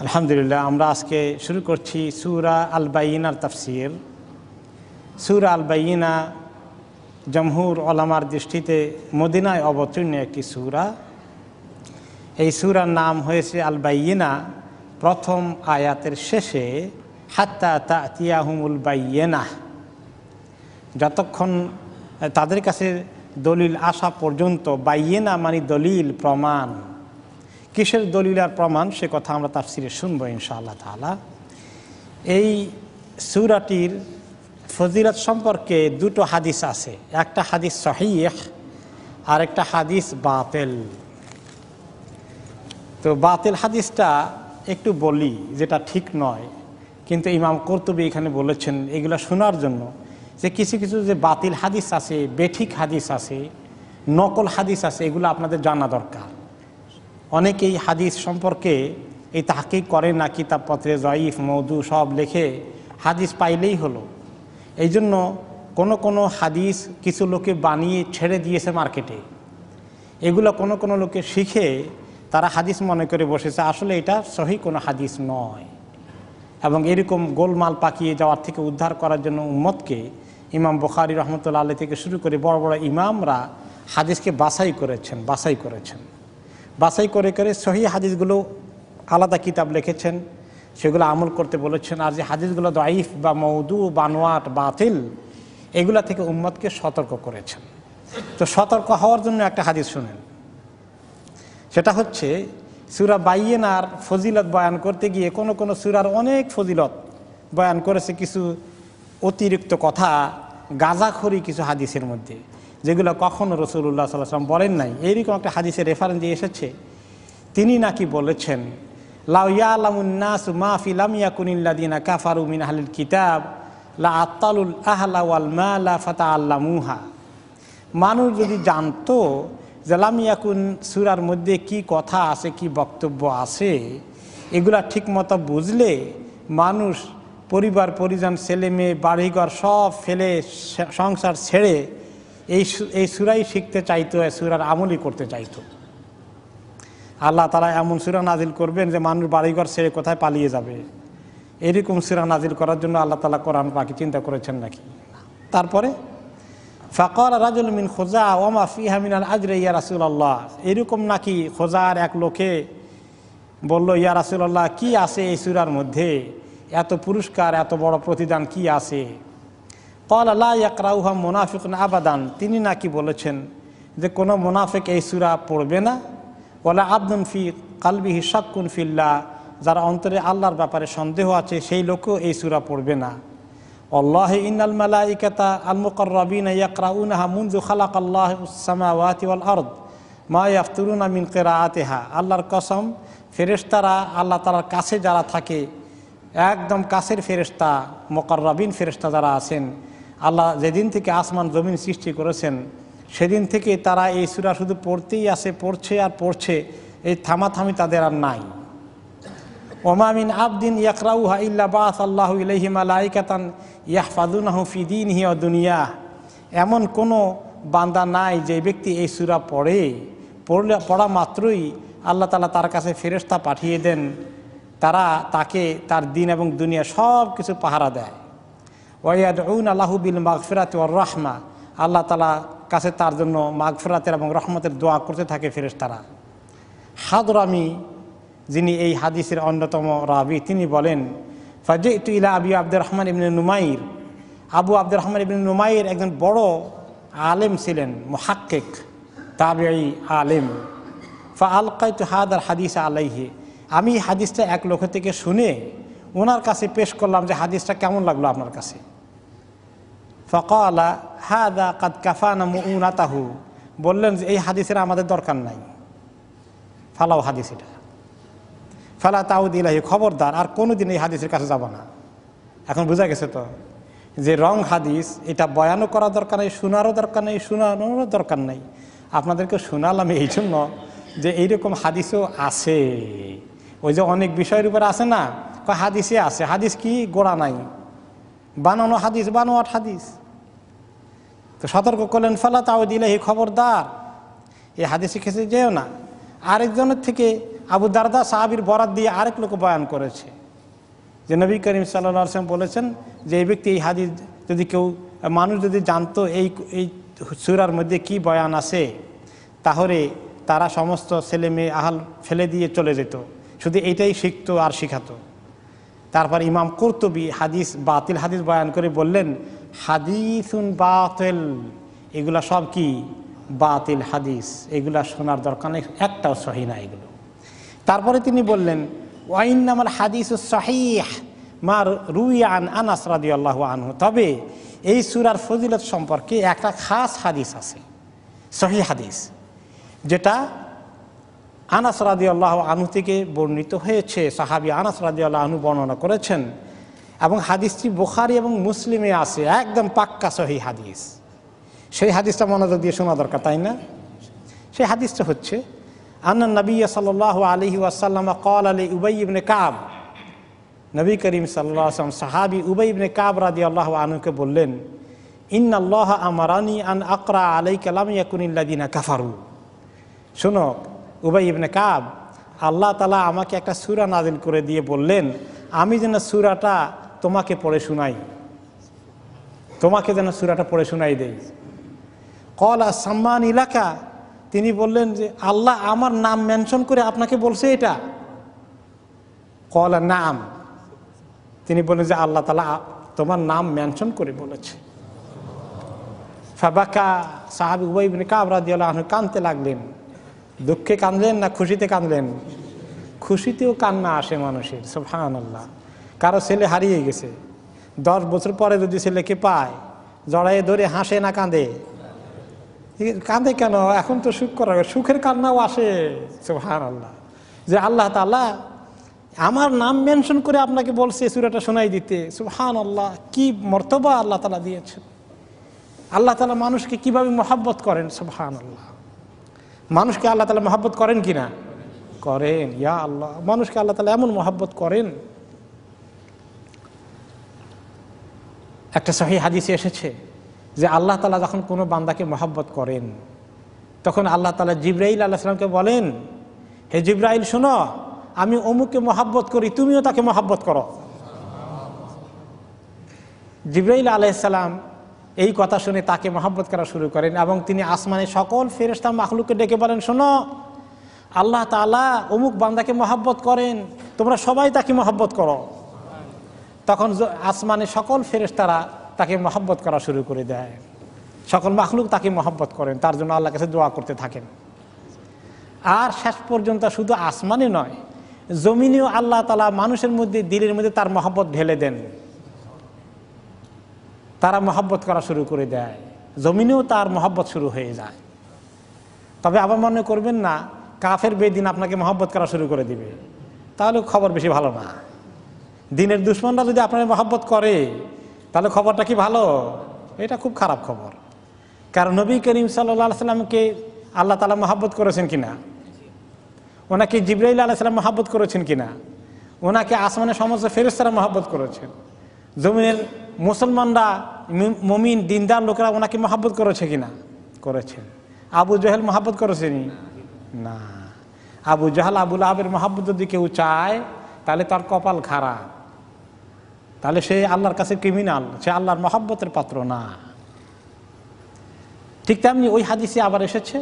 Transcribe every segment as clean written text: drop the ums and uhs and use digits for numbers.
আলহামদুলিল্লাহ, আমরা আজকে শুরু করছি সূরা আল বাইয়িনার তাফসীর। সূরা আল বাইয়িনা জমহুর ওলামার দৃষ্টিতে মদিনায় অবতীর্ণ একটি সূরা। এই সূরার নাম হয়েছে আল বাইয়িনা প্রথম আয়াতের শেষে, হাত্তা তাতিয়াহুমুল বাইয়িনাহ, যতক্ষণ তাদের কাছে দলিল আসা পর্যন্ত। বাইয়িনা মানে দলিল, প্রমাণ। কিসের দলিল আর প্রমাণ সে কথা আমরা তাফসীরে শুনবো ইনশাআল্লাহ তাআলা। এই সূরাটির ফজিলত সম্পর্কে দুটো হাদিস আছে, একটা হাদিস সহিহ আর একটা হাদিস বাতিল। তো বাতিল হাদিসটা একটু বলি, যেটা ঠিক নয়, কিন্তু ইমাম কুরতুবী এখানে বলেছেন এগুলো শোনার জন্য যে কিছু কিছু যে বাতিল হাদিস আছে, বেঠিক হাদিস আছে, নকল হাদিস আছে, এগুলো আপনাদের জানা দরকার। অনেকেই হাদিস সম্পর্কে এই তাহকিক করে না, কিতাবপত্রে জয়ীফ মওদু সব লেখে, হাদিস পাইলেই হলো। এই জন্য কোনো হাদিস কিছু লোকে বানিয়ে ছেড়ে দিয়েছে মার্কেটে। এগুলো কোনো লোকে শিখে তারা হাদিস মনে করে বসেছে, আসলে এটা সহি কোনো হাদিস নয়। এবং এরকম গোলমাল পাকিয়ে যাওয়ার থেকে উদ্ধার করার জন্য উম্মতকে ইমাম বুখারী রহমতুল্লাহ আলাইহি থেকে শুরু করে বড় বড় ইমামরা হাদিসকে বাছাই করেছেন। বাছাই করে সহি হাদিসগুলো আলাদা কিতাব লিখেছেন, সেগুলো আমল করতে বলেছেন। আর যে হাদিসগুলো দাঈফ বা মওদু, বানোয়াট, বাতিল, এগুলা থেকে উম্মতকে সতর্ক করেছেন। তো সতর্ক হওয়ার জন্য একটা হাদিস শুনেন, সেটা হচ্ছে সূরা বাইয়িনার ফজিলত বয়ান করতে গিয়ে কোনো সূরার অনেক ফজিলত বয়ান করেছে কিছু অতিরিক্ত কথা, গাঁজাখড়ি কিছু হাদিসের মধ্যে, যেগুলো কখনো রাসূলুল্লাহ সাল্লাল্লাহু আলাইহি ওয়াসাল্লাম বলেন নাই। এইরকম একটা হাদিসের রেফারেন্স দিয়ে এসেছে। তিনি নাকি বলেছেন, লাউ ইয়ালামুন নাসু মা ফি লাম ইয়াকুনিল্লাযিনা কাফারু মিন আহলিল কিতাব লা আত্তালুল আহলা ওয়াল মালা ফাতাআল্লামুহা। মানুষ যদি জানতো যে লাম ইয়াকুন সূরার মধ্যে কি কথা আছে, কি বক্তব্য আছে, এগুলা ঠিকমতো বুঝলে মানুষ পরিবার পরিজন, ছেলে মেয়ে, বাড়িঘর সব ফেলে সংসার ছেড়ে এই সূরাই শিখতে চাইতো, সূরার আমলই করতে চাইতো। আল্লাহ তাআলা এমন সূরা নাজিল করবেন যে মানুষ বাড়িঘর ছেড়ে কোথায় পালিয়ে যাবে। এরকম সূরা নাজিল করার জন্য আল্লাহ তাআলা কোরআন পাকে চিন্তা করেছেন নাকি? তারপরে ফাকাল রাজুল মিন খুজা ওয়া মা ফিহা মিনাল আজরি ইয়া রাসূলুল্লাহ, এরকম নাকি খুজার এক লোকে বলল, ইয়া রাসূলুল্লাহ, কি আছে এই সূরার মধ্যে, এত পুরস্কার, এত বড় প্রতিদান কি আছে? ক্বাল লা ইয়াকরাউহা মুনাফিকুন আবাদান, তিনি নাকি বলেছেন যে কোনো মুনাফিক এই সূরা পড়বে না। ওয়ালা আবদুন ফি কালবিহি শাক্কুন ফিল্লাহ, যার অন্তরে আল্লাহর ব্যাপারে সন্দেহ আছে সেই লোকও এই সূরা পড়বে না। আল্লাহি ইন্নাল মালাইকাতা আল মুকাররাবিনা ইয়াকরাউনাহা মুনযু খালাকাল্লাহুস সামাওয়াতি ওয়াল আরদ মা ইয়াফতুরুনা মিন কিরাআতিহা, আল্লাহর কসম, ফেরেশতারা আল্লাহ তাআলার কাছে যারা থাকে, একদম কাছের ফেরেশতা, মুকাররাবিন ফেরেশতা যারা আছেন, আল্লাহ যেদিন থেকে আসমান জমিন সৃষ্টি করেছেন সেদিন থেকে তারা এই সূরা শুধু পড়তেই আছে, পড়ছে আর পড়ছে, এই থামাথামি তাদের আর নাই। ওমা মিন আবদিন ইয়াকরাউহা ইল্লা বাআসাল্লাহু ইলাইহি মালাইকাতান ইয়াহফাযুনাহু ফি দীনিহি ওয়া দুনিয়াহ, এমন কোনো বান্দা নাই যে ব্যক্তি এই সূরা পড়া মাত্রই আল্লাহ তাআলা তার কাছে ফেরেশতা পাঠিয়ে দেন, তারা তাকে তার দিন এবং দুনিয়া সব কিছু পাহারা দেয়। ওয়া ইয়াদউনা লাহু বিল মাগফিরাতি ওয়ার রাহমা, আল্লাহ তাআলা কাছে তার জন্য মাগফিরাতের এবং রহমতের দোয়া করতে থাকে ফেরেশতারা। হাদরামি, যিনি এই হাদিসের অন্যতম রাবি, তিনি বলেন, ফাজিতু ইলা আবি আব্দুর রহমান ইবনে নুমাইর, আবু আব্দুর রহমান ইবনে নুমাইর একজন বড় আলেম ছিলেন, মুহাক্কিক, তাবিঈ আলেম। ফাআলকাইতু হাদাল হাদিস আলাইহি, আমি হাদিসটা এক লোক থেকে শুনে ওনার কাছে পেশ করলাম যে হাদিসটা কেমন লাগলো আপনার কাছে। ফাকালা হাদা কাদ কাফানা মুউনাতাহু, বললেন যে এই হাদিসের আমাদের দরকার নাই, ফালাও হাদিস এটা, ফালা তাউদ ইলাহি, খবরদার আর কোনোদিন এই হাদিসের কাছে যাব না। এখন বোঝা গেছে তো যে রং হাদিস, এটা বয়ানও করার দরকার নেই, শোনারও দরকার নেই, শোনানোরও দরকার নেই। আপনাদেরকে শোনালাম এই জন্য যে এইরকম হাদিসও আছে। ওই যে অনেক বিষয়ের উপরে আছে না, হাদিসে আছে, হাদিস কি গোড়া নাই, বানানো হাদিস, বানোয়াট হাদিস। তো সতর্ক করলেন, ফালা তাউদ ইলাহি, খবরদার এই হাদিসে খেতে যেও না। আরেকজনের থেকে আবু দারদা সাহাবীর বরাত দিয়ে আরেক লোক বয়ান করেছে যে নবী করিম সাল্লাল্লাহু আলাইহি ওয়াসাল্লাম বলেছেন যে এই ব্যক্তি এই হাদিস যদি কেউ মানুষ যদি জানতো এই সূরার মধ্যে কি বয়ান আছে, তাহলে তারা সমস্ত ছেলে মেয়ে আহাল ফেলে দিয়ে চলে যেত, শুধু এইটাই শিখতো আর শিখাতো। তারপর ইমাম কুরতুবী হাদিস বাতিল হাদিস বয়ান করে বললেন, হাদিসুন বাতিল, এগুলা সব কি বাতিল হাদিস, এগুলা শোনার দরকার নেই, একটাও সহিহ না এগুলো। তারপরে তিনি বললেন, ওয়াইন্নামাল হাদিসুস সহিহ মা রুইয়া আন আনাস রাদিয়াল্লাহু আনহু, তবে এই সূরার ফজিলত সম্পর্কে একটা খাস হাদিস আছে, সহিহ হাদিস, যেটা আনাস রাদিয়াল্লাহু আনহু থেকে বর্ণিত হয়েছে। সাহাবী আনাস রাদিয়াল্লাহু আনহু বর্ণনা করেছেন এবং হাদিসটি বুখারী এবং মুসলিমে আছে, একদম পাক্কা সহিহ হাদিস। সেই হাদিসটা মনোযোগ দিয়ে শোনা দরকার, তাই না? সেই হাদিসটা হচ্ছে, আন্না নবী সাল্লাল্লাহু আলাইহি ওয়াসাল্লাম ক্বালা লি উবাই ইবনে কাব, নবী করিম সাল্লাল্লাহু আলাইহি ওয়াসাল্লাম সাহাবী উবাই ইবনে কাব রাদিয়াল্লাহু আনহুকে বললেন, ইন্নাল্লাহা আমারানি আন আকরা আলাইকা লাম ইয়াকুনিল লাযিনা কাফারু। শোনো উবাই ইবনে কাব, আল্লাহ তাআলা আমাকে একটা সূরা নাযিল করে দিয়ে বললেন আমি যেন সূরাটা তোমাকে পড়ে শোনাই, তোমাকে যেন সূরাটা পড়ে শোনাই দেই। ক্বালা সাম্মান ইলাকা, তিনি বললেন যে আল্লাহ আমার নাম মেনশন করে আপনাকে বলছে এটা? ক্বালা নাম, তিনি বললেন যে আল্লাহ তাআলা তোমার নাম মেনশন করে বলেছে। ফাবাকা, সাহাবী উবাই ইবনে কাব রাদিয়াল্লাহু আনহু কাঁদতে লাগলেন। দুঃখে কাঁদলেন না খুশিতে কাঁদলেন? খুশিতেও কান্না আসে মানুষের, সুবহানাল্লাহ। কারো ছেলে হারিয়ে গেছে, 10 বছর পরে যদি ছেলেকে পায়, জড়াইয়ে ধরে হাসে না কাঁদে? কাঁদে কেন? এখন তো সুখ করা, সুখের কান্নাও আসে, সুবহানাল্লাহ। যে আল্লাহ তাআলা আমার নাম মেনশন করে আপনাকে বলছে সূরাটা শোনাই দিতে, সুবহানাল্লাহ। কি মর্তবা আল্লাহ তাআলা দিয়েছেন। আল্লাহ তাআলা মানুষকে কিভাবে মহব্বত করেন, সুবহানাল্লাহ। মানুষকে আল্লাহ তাআলা মহব্বত করেন কিনা? করেন। ইয়া আল্লাহ, মানুষকে আল্লাহ তাআলা এমন মহব্বত করেন। একটা সহিহ হাদিসে এসেছে যে আল্লাহ তাআলা যখন কোনো বান্দাকে মহব্বত করেন, তখন আল্লাহ তাআলা জিবরাইল আলাইহিস সালামকে বলেন, হে জিবরাইল শোনো, আমি অমুককে মহব্বত করি, তুমিও তাকে মহব্বত করো। জিবরাইল আলাইহিস সালাম এই কথা শুনে তাকে মহব্বত করা শুরু করেন এবং তিনি আসমানে সকল ফেরেশতা মাখলুককে ডেকে বলেন, শোনো, আল্লাহ তাআলা অমুক বান্দাকে মহব্বত করেন, তোমরা সবাই তাকে মহব্বত করো। তখন আসমানে সকল ফেরেশতারা তাকে মহব্বত করা শুরু করে দেয়, সকল মাখলুক তাকে মহব্বত করেন, তার জন্য আল্লাহর কাছে দোয়া করতে থাকেন। আর শেষ পর্যন্ত শুধু আসমানে নয়, জমিনেও আল্লাহ তাআলা মানুষের মধ্যে, দিলের মধ্যে তার মহব্বত ঢেলে দেন, তারা মহব্বত করা শুরু করে দেয়, জমিনেও তার মহব্বত শুরু হয়ে যায়। তবে আবার মনে করবেন না কাফের বেদিন আপনাকে মহব্বত করা শুরু করে দিবে, তাহলে খবর বেশি ভালো না। দিনের দুশমনরা যদি আপনার মহব্বত করে, তাহলে খবরটা কি ভালো? এটা খুব খারাপ খবর। কারণ নবী করিম সাল্লাল্লাহু আলাইহি সাল্লামকে আল্লাহ তাআলা মহব্বত করেছেন কিনা? ওনাকে জিবরাইল আলাইহিস সালাম মহব্বত করেছেন কিনা? ওনাকে আসমানের সমস্ত ফেরেশতারা মহব্বত করেছেন। জমিনের মুসলমানরা, মুমিন দিনদার লোকেরা ওনাকে মহব্বত করেছে কিনা? করেছেন। আবু জাহেল মহব্বত করেছেন না। আবু জাহেল, আবু লাহাবের মহব্বত যদি কেউ চায়, তাহলে তার কপাল খারাপ, তাহলে সে আল্লাহর কাছে ক্রিমিনাল, সে আল্লাহর মহব্বতের পাত্র না। ঠিক তেমনি ওই হাদিসে আবার এসেছে,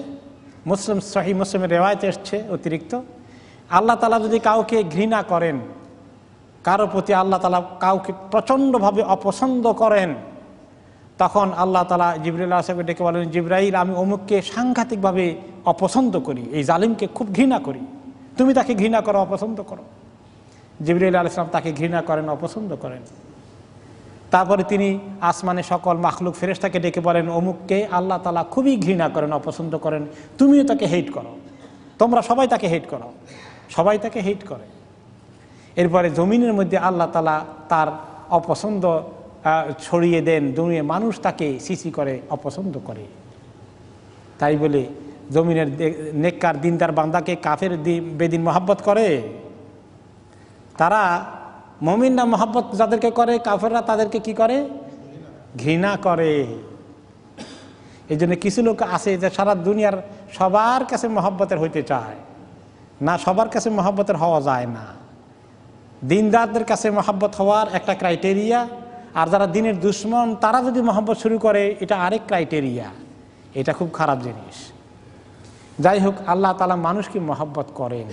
মুসলিম সহিহ মুসলিমের রিওয়ায়াতে এসেছে অতিরিক্ত, আল্লাহ তাআলা যদি কাউকে ঘৃণা করেন, কারো প্রতি আল্লাহ তাআলা কাউকে প্রচণ্ডভাবে অপছন্দ করেন, তখন আল্লাহ তাআলা জিবরাইল আলাইহিস সালামকে ডেকে বলেন, জিবরাইল, আমি অমুককে সাংঘাতিকভাবে অপছন্দ করি, এই জালিমকে খুব ঘৃণা করি, তুমি তাকে ঘৃণা করো, অপছন্দ করো। জিবরাইল আলাইহিস সালাম তাকে ঘৃণা করেন, অপছন্দ করেন। তারপরে তিনি আসমানে সকল মাখলুক ফেরেশতাকে ডেকে বলেন, অমুককে আল্লাহ তাআলা খুবই ঘৃণা করেন, অপছন্দ করেন, তুমিও তাকে হেট করো, তোমরা সবাই তাকে হেট করো, সবাই তাকে হেট করে। এরপরে জমিনের মধ্যে আল্লাহ তাআলা তার অপছন্দ ছড়িয়ে দেন, দুনিয়া মানুষ তাকে সিসি করে, অপছন্দ করে। তাই বলে জমিনের নেককার দিনদার বান্দাকে কাফের বেদিন মহব্বত করে? তারা মুমিনরা মহব্বত যাদেরকে করে, কাফেররা তাদেরকে কি করে? ঘৃণা করে। এই জন্য কিছু লোক আছে যে সারা দুনিয়ার সবার কাছে মহব্বতের হইতে চায়, না, সবার কাছে মহব্বতের হওয়া যায় না। দিনদারদের কাছে মহব্বত হওয়ার একটা ক্রাইটেরিয়া, আর যারা দিনের দুশ্মন তারা যদি মহব্বত শুরু করে এটা আরেক ক্রাইটেরিয়া। এটা খুব খারাপ জিনিস। যাই হোক, আল্লাহ তাআলা মানুষকে মহব্বত করেন,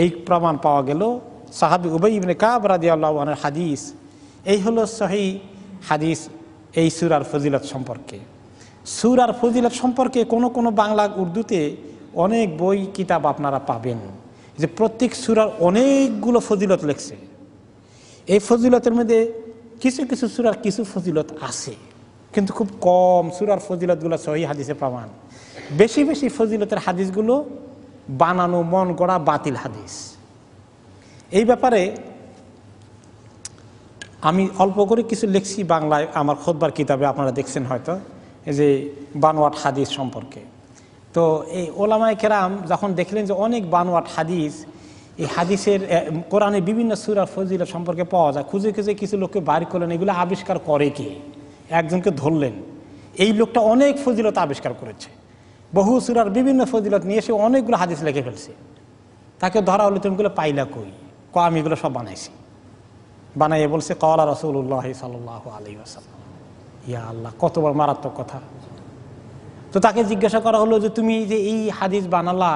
এই প্রমাণ পাওয়া গেল সাহাবী উবাই ইবনে কাব রাদিয়াল্লাহু আনহুর হাদিস। এই হলো সহিহ হাদিস এই সূরার ফজিলত সম্পর্কে। সূরার ফজিলত সম্পর্কে কোনো বাংলা উর্দুতে অনেক বই কিতাব আপনারা পাবেন যে প্রত্যেক সূরার অনেকগুলো ফজিলত লেখছে। এই ফজিলতের মধ্যে কিছু কিছু সূরার কিছু ফজিলত আছে, কিন্তু খুব কম সূরার ফজিলতগুলো সহিহ হাদিসে প্রমাণ। বেশি বেশি ফজিলতের হাদিসগুলো বানানো, মন গড়া, বাতিল হাদিস। এই ব্যাপারে আমি অল্প করে কিছু লিখছি বাংলায় আমার খুতবার কিতাবে, আপনারা দেখছেন হয়তো, এই যে বানোয়াট হাদিস সম্পর্কে। তো এই ওলামায়ে কেরাম যখন দেখলেন যে অনেক বানোয়াট হাদিস এই হাদিসের কোরআনে বিভিন্ন সূরার ফজিলত সম্পর্কে পাওয়া যায়, খুঁজে খুঁজে কিছু লোককে বাইর করলেন, এগুলো আবিষ্কার করে কে, একজনকে ধরলেন। এই লোকটা অনেক ফজিলত আবিষ্কার করেছে, বহু সূরার বিভিন্ন ফজিলত নিয়ে এসে অনেকগুলো হাদিস লিখে ফেলছে। তাকে ধরা হলো, তুমি এগুলো পাইলা কই? আমি এগুলো সব বানাইছি। বানাইয়ে বলছে ক্বালা রাসূলুল্লাহ সাল্লাল্লাহু আলাইহি ওয়াসাল্লাম। ইয়া আল্লাহ, কত বড় মারাত্মক কথা। তো তাকে জিজ্ঞাসা করা হলো যে তুমি যে এই হাদিস বানালা,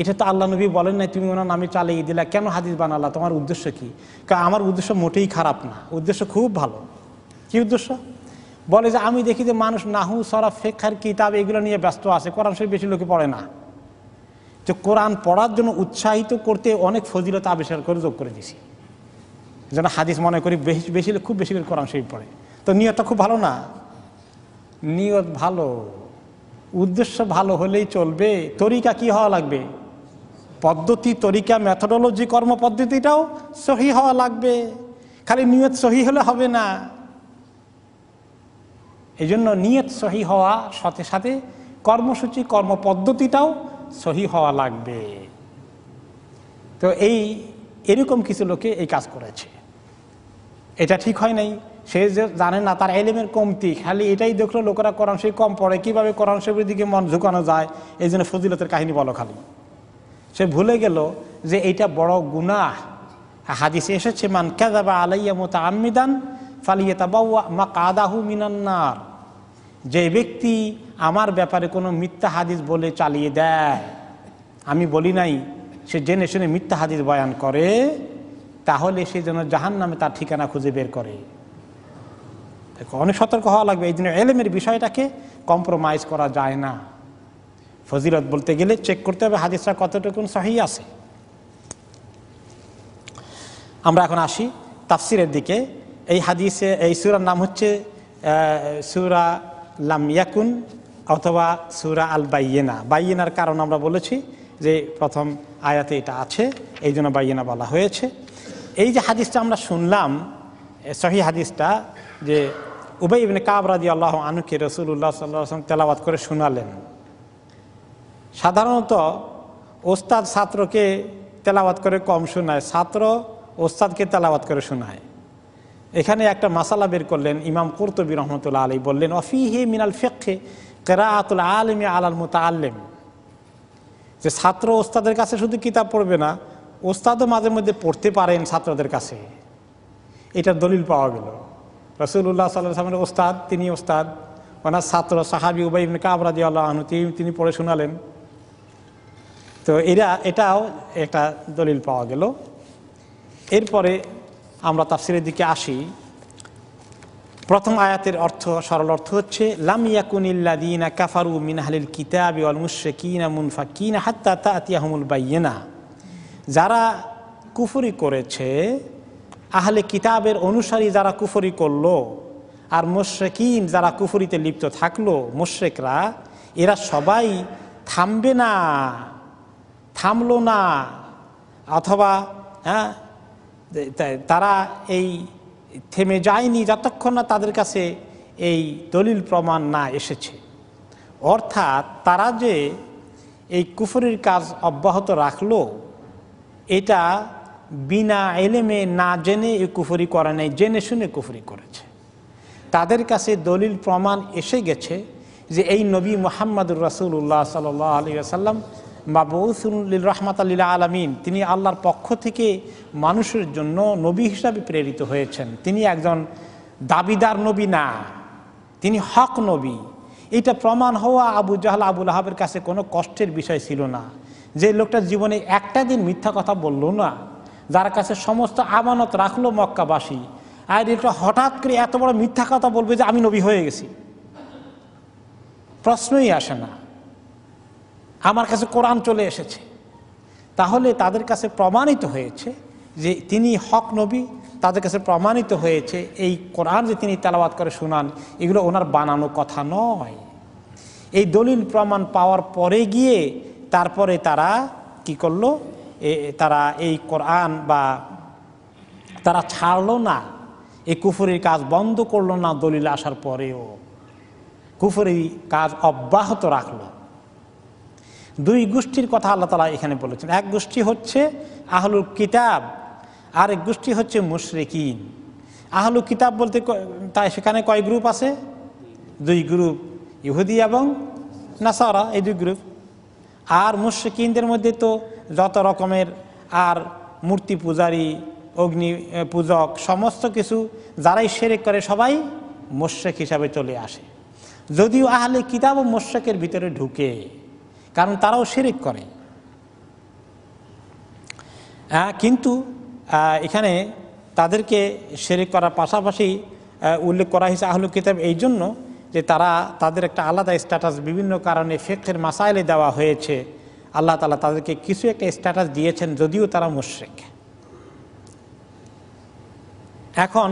এটা তো আল্লাহ নবী বলেন নাই, তুমি ওনার নামে চালিয়ে দিলা, কেন হাদিস বানালা? তোমার উদ্দেশ্য কি? আমার উদ্দেশ্য মোটেই খারাপ না, উদ্দেশ্য খুব ভালো। কি উদ্দেশ্য? বলে যে আমি দেখি যে মানুষ নাহু, সরফ, ফিকহের কিতাব এগুলো নিয়ে ব্যস্ত আছে, কোরআন শরীফ বেশি লোকে পড়ে না। যে কোরআন পড়ার জন্য উৎসাহিত করতে অনেক ফজিলত আবিষ্কার করে যোগ করে দিছি, যেন হাদিস মনে করি বেশি খুব বেশি করে কোরআন শরীফ পড়ে। তো নিয়তটা খুব ভালো না? নিয়ত ভালো, উদ্দেশ্য ভালো হলেই চলবে। তরিকা কি হওয়া লাগবে? পদ্ধতি, তরিকা, মেথোডোলজি, কর্মপদ্ধতিটাও সহি হওয়া লাগবে। খালি নিয়ত সহি হলে হবে না। এই জন্য নিয়ত সহি হওয়া সাথে সাথে কর্মসূচি, কর্মপদ্ধতিটাও সহি হওয়া লাগবে। তো এরকম কিছু লোকে এই কাজ করেছে, এটা ঠিক হয় নাই। সে যে জানে না, তার ইলমের কমতি, খালি এটাই দেখলো লোকেরা কোরআন শরীফ কম পড়ে, কিভাবে কোরআন শরীফের দিকে মন ঝুঁকানো যায়, এই জন্য ফজিলতের কাহিনী বলো খালি। সে ভুলে গেল যে এইটা বড় গুনাহ। হাদিসে এসেছে মান কাযাবা আলাইয়া মুতাআম্মিদান ফালিয়াতাবাওয়া মাকআদাহু মিনান নার। যে ব্যক্তি আমার ব্যাপারে কোনো মিথ্যা হাদিস বলে চালিয়ে দেয়, আমি বলি নাই, সে জেনে শুনে মিথ্যা হাদিস বয়ান করে, তাহলে সে যেন জাহান্নামে তার ঠিকানা খুঁজে বের করে। অনেক সতর্ক হওয়া লাগবে। এই জন্য ইলমের বিষয়টাকে কম্প্রোমাইজ করা যায় না। ফজিলত বলতে গেলে চেক করতে হবে হাদিসটা কতটুকু সহিহ আছে। আমরা এখন আসি তাফসিরের দিকে। এই হাদিসে এই সূরার নাম হচ্ছে সূরা লাম ইয়াকুন অথবা সূরা আল বাইয়িনা। বাইয়িনার কারণ আমরা বলেছি যে প্রথম আয়াতে এটা আছে, এই জন্য বাইয়িনা বলা হয়েছে। এই যে হাদিসটা আমরা শুনলাম, সহিহ হাদিসটা, যে উবাই ইবনে কাব রাদিয়াল্লাহু আনহুকে রাসূলুল্লাহ সাল্লাল্লাহু আলাইহি ওয়াসাল্লাম তেলাওয়াত করে শোনালেন। সাধারণত ওস্তাদ ছাত্রকে তেলাওয়াত করে কম শোনায়, ছাত্র ওস্তাদকে তেলাওয়াত করে শোনায়। এখানে একটা মাসালা বের করলেন ইমাম কুরতুবী রাহমাতুল্লাহ আলাইহি, বললেন ওয়াফিহি মিনাল ফিকহি কিরাআতুল আলিমি আলাল মুতাআল্লিম। যে ছাত্র ওস্তাদের কাছে শুধু কিতাব পড়বে না, ওস্তাদও মাঝে মধ্যে পড়তে পারেন ছাত্রদের কাছে। এটার দলিল পাওয়া গেল। রাসূলুল্লাহ সাল্লাল্লাহু আলাইহি ওয়াসাল্লামের ওস্তাদ, তিনি ওস্তাদ, ওনার ছাত্র সাহাবী উবাই ইবনে কাব রাদিয়াল্লাহু আনহু তিনি পড়ে শোনালেন। তো এটাও একটা দলিল পাওয়া গেল। এরপরে আমরা তাফসিরের দিকে আসি। প্রথম আয়াতের অর্থ, সরল অর্থ হচ্ছে লাম ইয়াকুনিল্লাযীনা কাফারু মিন আহলিল কিতাবি ওয়াল মুশরিকিনা মুনফাকিনা হাত্তা তা'তিয়াহুমুল বায়্যিনা। যারা কুফরি করেছে, আহলে কিতাবের অনুসারী যারা কুফরি করলো, আর মুশরিকিন যারা কুফরিতে লিপ্ত থাকলো, মুশরিকরা, এরা সবাই থামবে না, থামলো না, অথবা তারা এই থেমে যায়নি যতক্ষণ না তাদের কাছে এই দলিল প্রমাণ না এসেছে। অর্থাৎ তারা যে এই কুফরির কাজ অব্যাহত রাখলো, এটা বিনা ইলমে না জেনে এই কুফরি করে নাই, জেনে শুনে কুফরি করেছে। তাদের কাছে দলিল প্রমাণ এসে গেছে যে এই নবী মুহাম্মদুর রাসূলুল্লাহ সাল্লাল্লাহু আলাইহি ওয়াসাল্লাম মাবউসুন লিল রাহমাতাল লিল আলামিন, তিনি আল্লাহর পক্ষ থেকে মানুষের জন্য নবী হিসাবে প্রেরিত হয়েছেন। তিনি একজন দাবিদার নবী না, তিনি হক নবী। এটা প্রমাণ হওয়া আবু জাহল আবু লাহাবের কাছে কোনো কষ্টের বিষয় ছিল না। যে লোকটা জীবনে একটা দিন মিথ্যা কথা বলল না, যার কাছে সমস্ত আমানত রাখলো মক্কাবাসী, আর এটা হঠাৎ করে এত বড় মিথ্যা কথা বলবে যে আমি নবী হয়ে গেছি, প্রশ্নই আসে না। আমার কাছে কোরআন চলে এসেছে, তাহলে তাদের কাছে প্রমাণিত হয়েছে যে তিনি হক নবী। তাদের কাছে প্রমাণিত হয়েছে এই কোরআন যে তিনি তেলাওয়াত করে শোনান, এগুলো ওনার বানানো কথা নয়। এই দলিল প্রমাণ পাওয়ার পরে গিয়ে তারপরে তারা কি করলো, তারা এই কোরআন বা তারা ছাড়লো না, এই কুফরির কাজ বন্ধ করলো না। দলিল আসার পরেও কুফরি কাজ অব্যাহত রাখলো। দুই গোষ্ঠীর কথা আল্লাহ তাআলা এখানে বলেছেন। এক গোষ্ঠী হচ্ছে আহলুল কিতাব, আর এক গোষ্ঠী হচ্ছে মুশরিকিন। আহলুল কিতাব বলতে তাই সেখানে কয় গ্রুপ আছে? দুই গ্রুপ, ইহুদি এবং নাসারা, এই দুই গ্রুপ। আর মুশরিকিনদের মধ্যে তো যত রকমের আর মূর্তি পূজারী, অগ্নি পূজক, সমস্ত কিছু যারাই শিরক করে সবাই মুশরিক হিসাবে চলে আসে। যদিও আহলে কিতাব ও মুশরিকের ভিতরে ঢুকে, কারণ তারাও শিরক করে। কিন্তু এখানে তাদেরকে শিরক করার পাশাপাশি উল্লেখ করা হয়েছে আহলুল কিতাব এই জন্য যে তারা তাদের একটা আলাদা স্ট্যাটাস বিভিন্ন কারণে ফিকহের মাসাইলে দেওয়া হয়েছে। আল্লাহ তাআলা তাদেরকে কিছু একটা স্ট্যাটাস দিয়েছেন যদিও তারা মুশরিক। এখন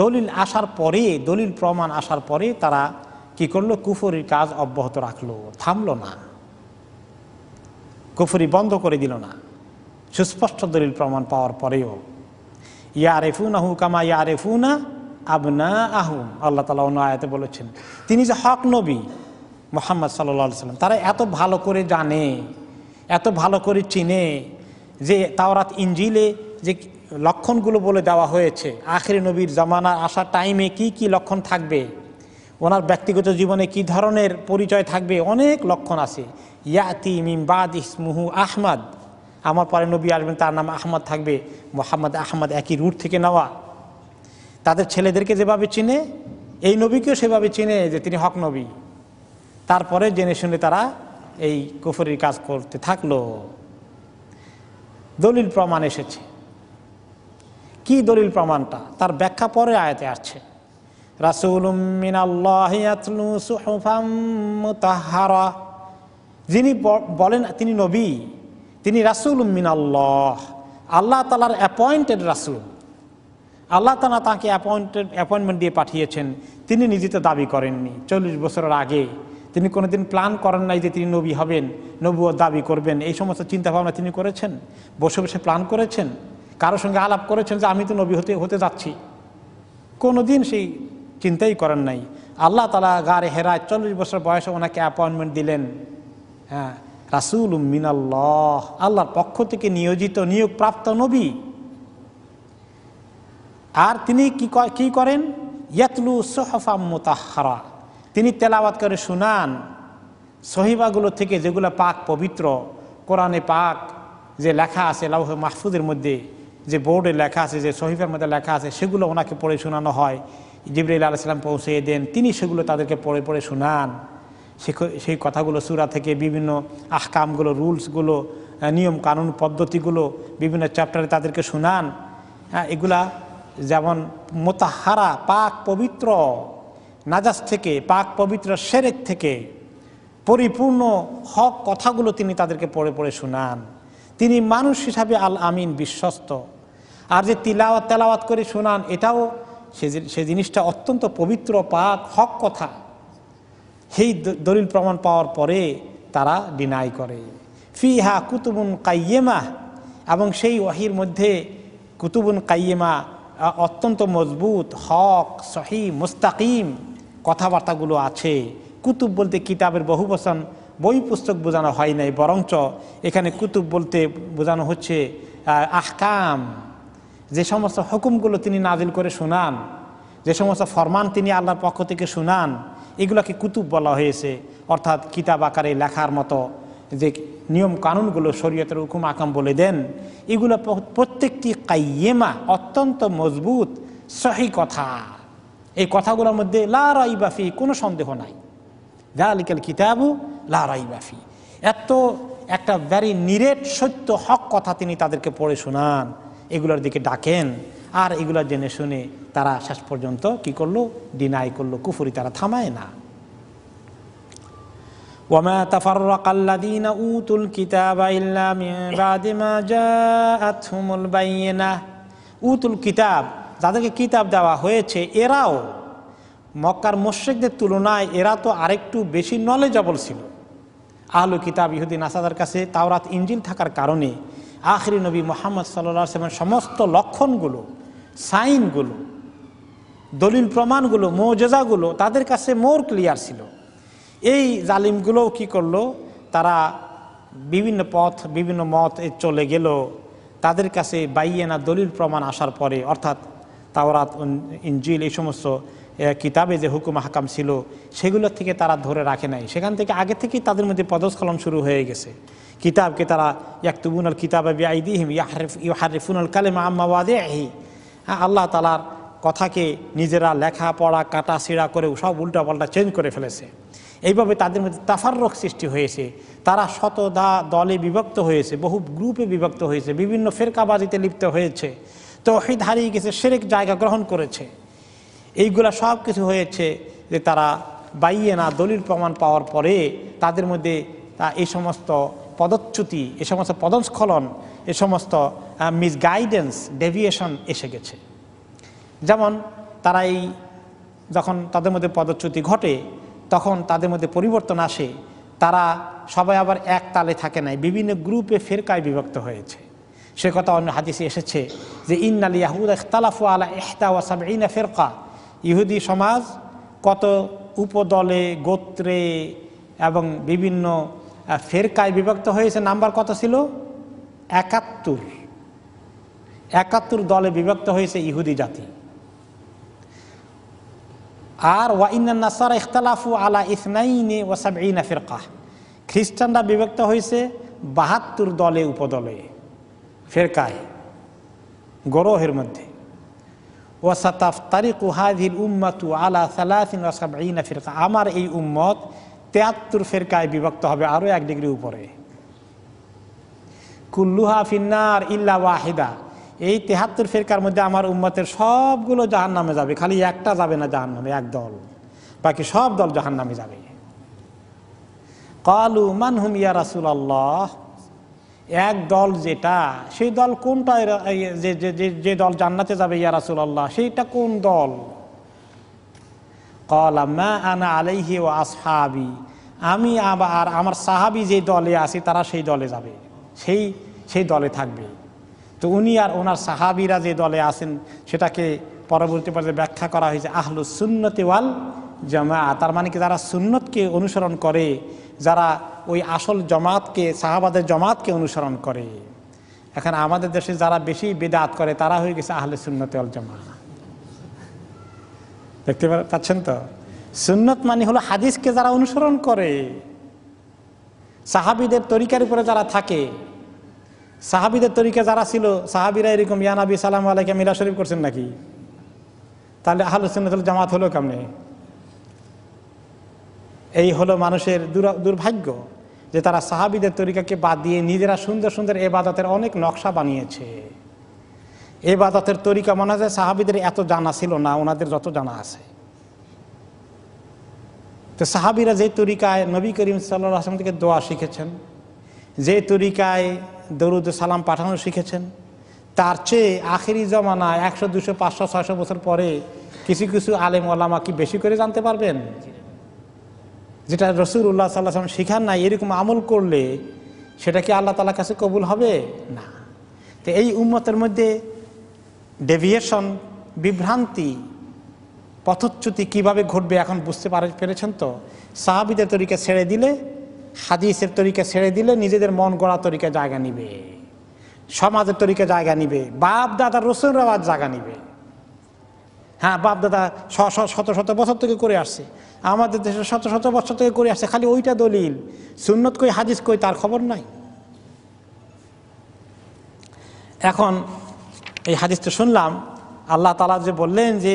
দলিল আসার পরে, দলিল প্রমাণ আসার পরে তারা কি করলো? কুফরির কাজ অব্যাহত রাখলো, থামলো না, কুফরি বন্ধ করে দিল না। সুস্পষ্ট দলিল প্রমাণ পাওয়ার পরেও ইয়ারিফুনাহু কামা ইয়ারিফুনা আবনাআহুম, আল্লাহ তাআলা অন্য আয়াতে বলেছেন তিনি যে হক নবী মুহাম্মদ সাল্লাল্লাহু আলাইহি ওয়াসাল্লাম, তারা এত ভালো করে জানে, এত ভালো করে চিনে যে তাওরাত ইনজিলে যে লক্ষণগুলো বলে দেওয়া হয়েছে, আখিরি নবীর জামানা আসার টাইমে কি কি লক্ষণ থাকবে, ওনার ব্যক্তিগত জীবনে কি ধরনের পরিচয় থাকবে, অনেক লক্ষণ আছে। ইয়াতি মিন বাদি ইসমুহু আহমদ, আমার পরে নবী আসবেন তার নাম আহমদ থাকবে, মোহাম্মদ আহমদ একই রুট থেকে নেওয়া। তাদের ছেলেদেরকে যেভাবে চিনে এই নবীকেও সেভাবে চিনে যে তিনি হক নবী। তারপরে জেনে শুনে তারা এই কুফরির কাজ করতে থাকলো। দলিল প্রমাণ এসেছে। কি দলিল প্রমাণটা? তার ব্যাখ্যা পরে আয়াতে আসছে। রাসূলুম মিনাল্লাহি ইয়াতলু সুহুফাম মুতাহহারা, যিনি বলেন তিনি নবী, তিনি রাসূলুম মিনাল্লাহ, আল্লাহ তাআলার অ্যাপয়েন্টেড রাসূল। আল্লাহ তাআলা তাকে অ্যাপয়েন্টমেন্ট দিয়ে পাঠিয়েছেন। তিনি নিজে তো দাবি করেননি। 40 বছরের আগে তিনি কোনোদিন প্ল্যান করেন নাই যে তিনি নবী হবেন, নবুয়ত দাবি করবেন। এই সমস্ত চিন্তাভাবনা তিনি করেছেন? বসে বসে প্ল্যান করেছেন? কারোর সঙ্গে আলাপ করেছেন যে আমি তো নবী হতে যাচ্ছি? কোনোদিন সেই চিন্তাই করেন নাই। আল্লাহ তাআলা গারে হেরায় 40 বছর বয়সে ওনাকে অ্যাপয়েন্টমেন্ট দিলেন। হ্যাঁ, রাসূলুম মিনাল্লাহ, আল্লাহর পক্ষ থেকে নিয়োজিত, নিয়োগপ্রাপ্ত নবী। আর তিনি কি করেন? ইয়াতলু সুহুফাম মুতাহহারা, তিনি তেলাওয়াত করে শুনান সহিফাগুলো থেকে, যেগুলো পাক পবিত্র। কোরআনে পাক যে লেখা আছে লাউহে মাহফুজের মধ্যে, যে বোর্ডে লেখা আছে, যে সহিফার মধ্যে লেখা আছে, সেগুলো ওনাকে পড়ে শোনানো হয়। জিবরাইল আলাইহিস সালাম পৌঁছে দেন, তিনি সেগুলো তাদেরকে পড়ে পড়ে শোনান। সেই কথাগুলো সূরা থেকে বিভিন্ন আহকামগুলো, রুলসগুলো, নিয়ম কানুন পদ্ধতিগুলো বিভিন্ন চ্যাপ্টারে তাদেরকে শোনান। এগুলা যেমন মুতাহহারা, পাক পবিত্র, নাজাস থেকে, পাক পবিত্র শিরক থেকে পরিপূর্ণ হক কথাগুলো তিনি তাদেরকে পড়ে পড়ে শোনান। তিনি মানুষ হিসাবে আল আমিন, বিশ্বস্ত। আর যে তেলাওয়াত করে শোনান, এটাও সে জিনিসটা অত্যন্ত পবিত্র, পাক, হক কথা। সেই দলিল প্রমাণ পাওয়ার পরে তারা ডিনাই করে। ফিহা কুতুবুন কাইয়্যিমা, এবং সেই ওয়াহির মধ্যে কুতুবুন কাইয়্যিমা, অত্যন্ত মজবুত, হক, সহি, মুস্তাকিম কথাবার্তাগুলো আছে। কুতুব বলতে কিতাবের বহু বচন, বই পুস্তক বোঝানো হয় নাই, বরঞ্চ এখানে কুতুব বলতে বোঝানো হচ্ছে আহকাম, যে সমস্ত হুকুমগুলো তিনি নাজিল করে শোনান, যে সমস্ত ফরমান তিনি আল্লাহর পক্ষ থেকে শোনান, এগুলোকে কুতুব বলা হয়েছে। অর্থাৎ কিতাব আকারে লেখার মতো যে নিয়ম কানুনগুলো, শরীয়তের হুকুম আকাম বলে দেন, এগুলো প্রত্যেকটি কাইয়েমা, অত্যন্ত মজবুত সহি কথা। এই কথাগুলোর মধ্যে লা রাইবা ফি, কোনো সন্দেহ নাই। যালিকাল কিতাবু লা রাইবা ফি, এত একটা ভেরি নিরেট সত্য হক কথা তিনি তাদেরকে পড়ে শোনান, এগুলোর দিকে ডাকেন, আর এগুলো জেনে শুনে তারা শেষ পর্যন্ত কি করলো? ডিনাই করলো, কুফরি তারা থামায় না। ওয়ামা তাফাররাকাল্লাযীনা উতুল কিতাবা ইল্লা মিন বাদি মা জাআতহুমুল বায়িনাহ। উতুল কিতাব, যাদেরকে কিতাব দেওয়া হয়েছে, এরাও মক্কার মুশরিকদের তুলনায় এরা তো আরেকটু বেশি নলেজেবল ছিল। আহলু কিতাব ইহুদি নাসারার কাছে তাওরাত ইনজিল থাকার কারণে আখিরি নবী মুহাম্মদ সাল্লাল্লাহু আলাইহি ওয়াসাল্লামের সমস্ত লক্ষণগুলো, সাইনগুলো, দলিল প্রমাণগুলো, মুজিজাগুলো তাদের কাছে মোর ক্লিয়ার ছিল। এই জালিমগুলোও কি করলো? তারা বিভিন্ন পথ, বিভিন্ন মত চলে গেল। তাদের কাছে বাইয়েনা দলিল প্রমাণ আসার পরে, অর্থাৎ তাওরাত, ইনজিল, এই সমস্ত কিতাবে যে হুকুম হাকাম ছিল সেগুলোর থেকে তারা ধরে রাখে নাই। সেখান থেকে আগে থেকেই তাদের মধ্যে পদস্খলন শুরু হয়ে গেছে। কিতাবকে তারা ইয়াকতুবুনাল কিতাবা বিআইদিহিম ইউহাররিফুনাল কালিমা আম্মা মাওয়াদিহি, আল্লাহ তাআলার কথাকে নিজেরা লেখা পড়া কাটা ছিঁড়া করে সব উল্টাপাল্টা চেঞ্জ করে ফেলেছে। এইভাবে তাদের মধ্যে তাফাররুক সৃষ্টি হয়েছে। তারা দলে বিভক্ত হয়েছে, বহু গ্রুপে বিভক্ত হয়েছে, বিভিন্ন ফেরকাবাজিতে লিপ্ত হয়েছে, তাওহীদ হারিয়ে গেছে, শিরক জায়গা গ্রহণ করেছে। এইগুলা সব কিছু হয়েছে যে তারা বাইয়েনা দলিল প্রমাণ পাওয়ার পরে তাদের মধ্যে এই সমস্ত পদচ্যুতি, এই সমস্ত পদস্খলন, এই সমস্ত মিসগাইডেন্স, ডেভিয়েশন এসে গেছে। যেমন তারা যখন তাদের মধ্যে পদচ্যুতি ঘটে, তখন তাদের মধ্যে পরিবর্তন আসে। তারা সবাই আবার এক তালে থাকে নাই, বিভিন্ন গ্রুপে ফেরকায় বিভক্ত হয়েছে। সে কথা অন্য হাদিসে এসেছে যে ইন্নাল ইয়াহুদা ইখতালাফু আলা 71 ফিরকা, ইহুদি সমাজ কত উপদলে, গোত্রে এবং বিভিন্ন ফেরকায় বিভক্ত হয়েছে। নাম্বার কত ছিল? 71 দলে বিভক্ত হয়েছে ইহুদি জাতি। আর ওয়া ইন্নান নাসারা ইখতালাফু আলা 72 ফিরকা, খ্রিস্টানরা বিভক্ত হয়েছে 72 দলে, উপদলে, ফেরকায়, গরোহের মধ্যে। ওয়া সাতাফতারিকু হাযিহিল উম্মাতু আলা 73 ফিরকা, আমার এই উম্মত 73 ফেরকায় বিভক্ত হবে, আরো 1 ডিগ্রি উপরে। কুল্লুহা ফিন্নার ইল্লা ওয়াহিদা, এই 73 ফেরকার মধ্যে আমার উম্মতের সবগুলো জাহান্নামে যাবে, খালি একটা যাবে না জাহান্নামে, এক দল, বাকি সব দল জাহান্নামে যাবে। ক্বালু মান হুম ইয়া রাসূলুল্লাহ, এক দল যেটা, সেই দল কোনটা? যে দল জান্নাতে যাবে ইয়া রাসূলুল্লাহ, সেইটা কোন দল? ক্বালা মা আনা আলাইহি ওয়া আসহাবি, আমি আর আমার সাহাবী যে দলে আছি তারা সেই দলে যাবে, সেই দলে থাকবে। তো উনি আর ওনার সাহাবীরা যে দলে আছেন সেটাকে পরবর্তী পর্যায়ে ব্যাখ্যা করা হয়েছে আহলুস সুন্নতি ওয়াল জামাআহ। তার মানে কি, যারা সুন্নতকে অনুসরণ করে, যারা ওই আসল জামাতকে, সাহাবাদের জামাতকে অনুসরণ করে। এখন আমাদের দেশে যারা বেশি বিদআত করে তারা হয়ে গেছে আহলে সুন্নতি ওয়াল জামাআহ। দেখতে পাচ্ছেন তো, সুন্নত মানে হলো হাদিসকে যারা অনুসরণ করে, সাহাবীদের তরিকার উপরে যারা থাকে। সাহাবীদের তরিকা যারা ছিল, সাহাবীরা এরকম ইয়া নবী সালাম আলাইকা মিলাদ শরীফ করছেন নাকি? তাহলে আহলুস সুন্নাত ওয়াল জামাত হলো কেমনে? এই হলো মানুষের দুর্ভাগ্য যে তারা সাহাবীদের তরিকাকে বাদ দিয়ে নিজেরা সুন্দর সুন্দর ইবাদতের অনেক নকশা বানিয়েছে। ইবাদতের তরিকা মনে হয় সাহাবীদের এত জানা ছিল না, ওনাদের যত জানা আছে। তো সাহাবীরা যে তরিকায় নবী করিম সাল্লাল্লাহু আলাইহি ওয়াসাল্লাম থেকে দোয়া শিখেছেন, যে তরিকায় দরুদ সালাম পাঠানো শিখেছেন, তার চেয়ে আখিরি জমানায় 100, 200, 500, 600 বছর পরে কিছু কিছু আলেম ওলামা কি বেশি করে জানতে পারবেন? যেটা রাসূলুল্লাহ সাল্লাল্লাহু আলাইহি ওয়াসাল্লাম শিখান নাই, এরকম আমল করলে সেটা কি আল্লাহ তাআলার কাছে কবুল হবে না? তো এই উম্মতের মধ্যে ডেভিয়েশন, বিভ্রান্তি, পথচ্যুতি কিভাবে ঘটবে এখন বুঝতে পেরেছেন তো? সাহাবীদের তরিকা ছেড়ে দিলে, হাদিসের তরিকা ছেড়ে দিলে নিজেদের মন গড়া তরিকা জায়গা নিবে, সমাজের তরিকা জায়গা নিবে, বাপ দাদার রসুল রেওয়াজ জায়গা নিবে। হ্যাঁ, বাপ দাদা শত শত বছর থেকে করে আসছে, আমাদের দেশে শত শত বছর থেকে করে আসছে, খালি ওইটা দলিল, সুন্নত কই হাদিস কই তার খবর নাই। এখন এই হাদিসটা শুনলাম, আল্লাহ তাআলা যে বললেন যে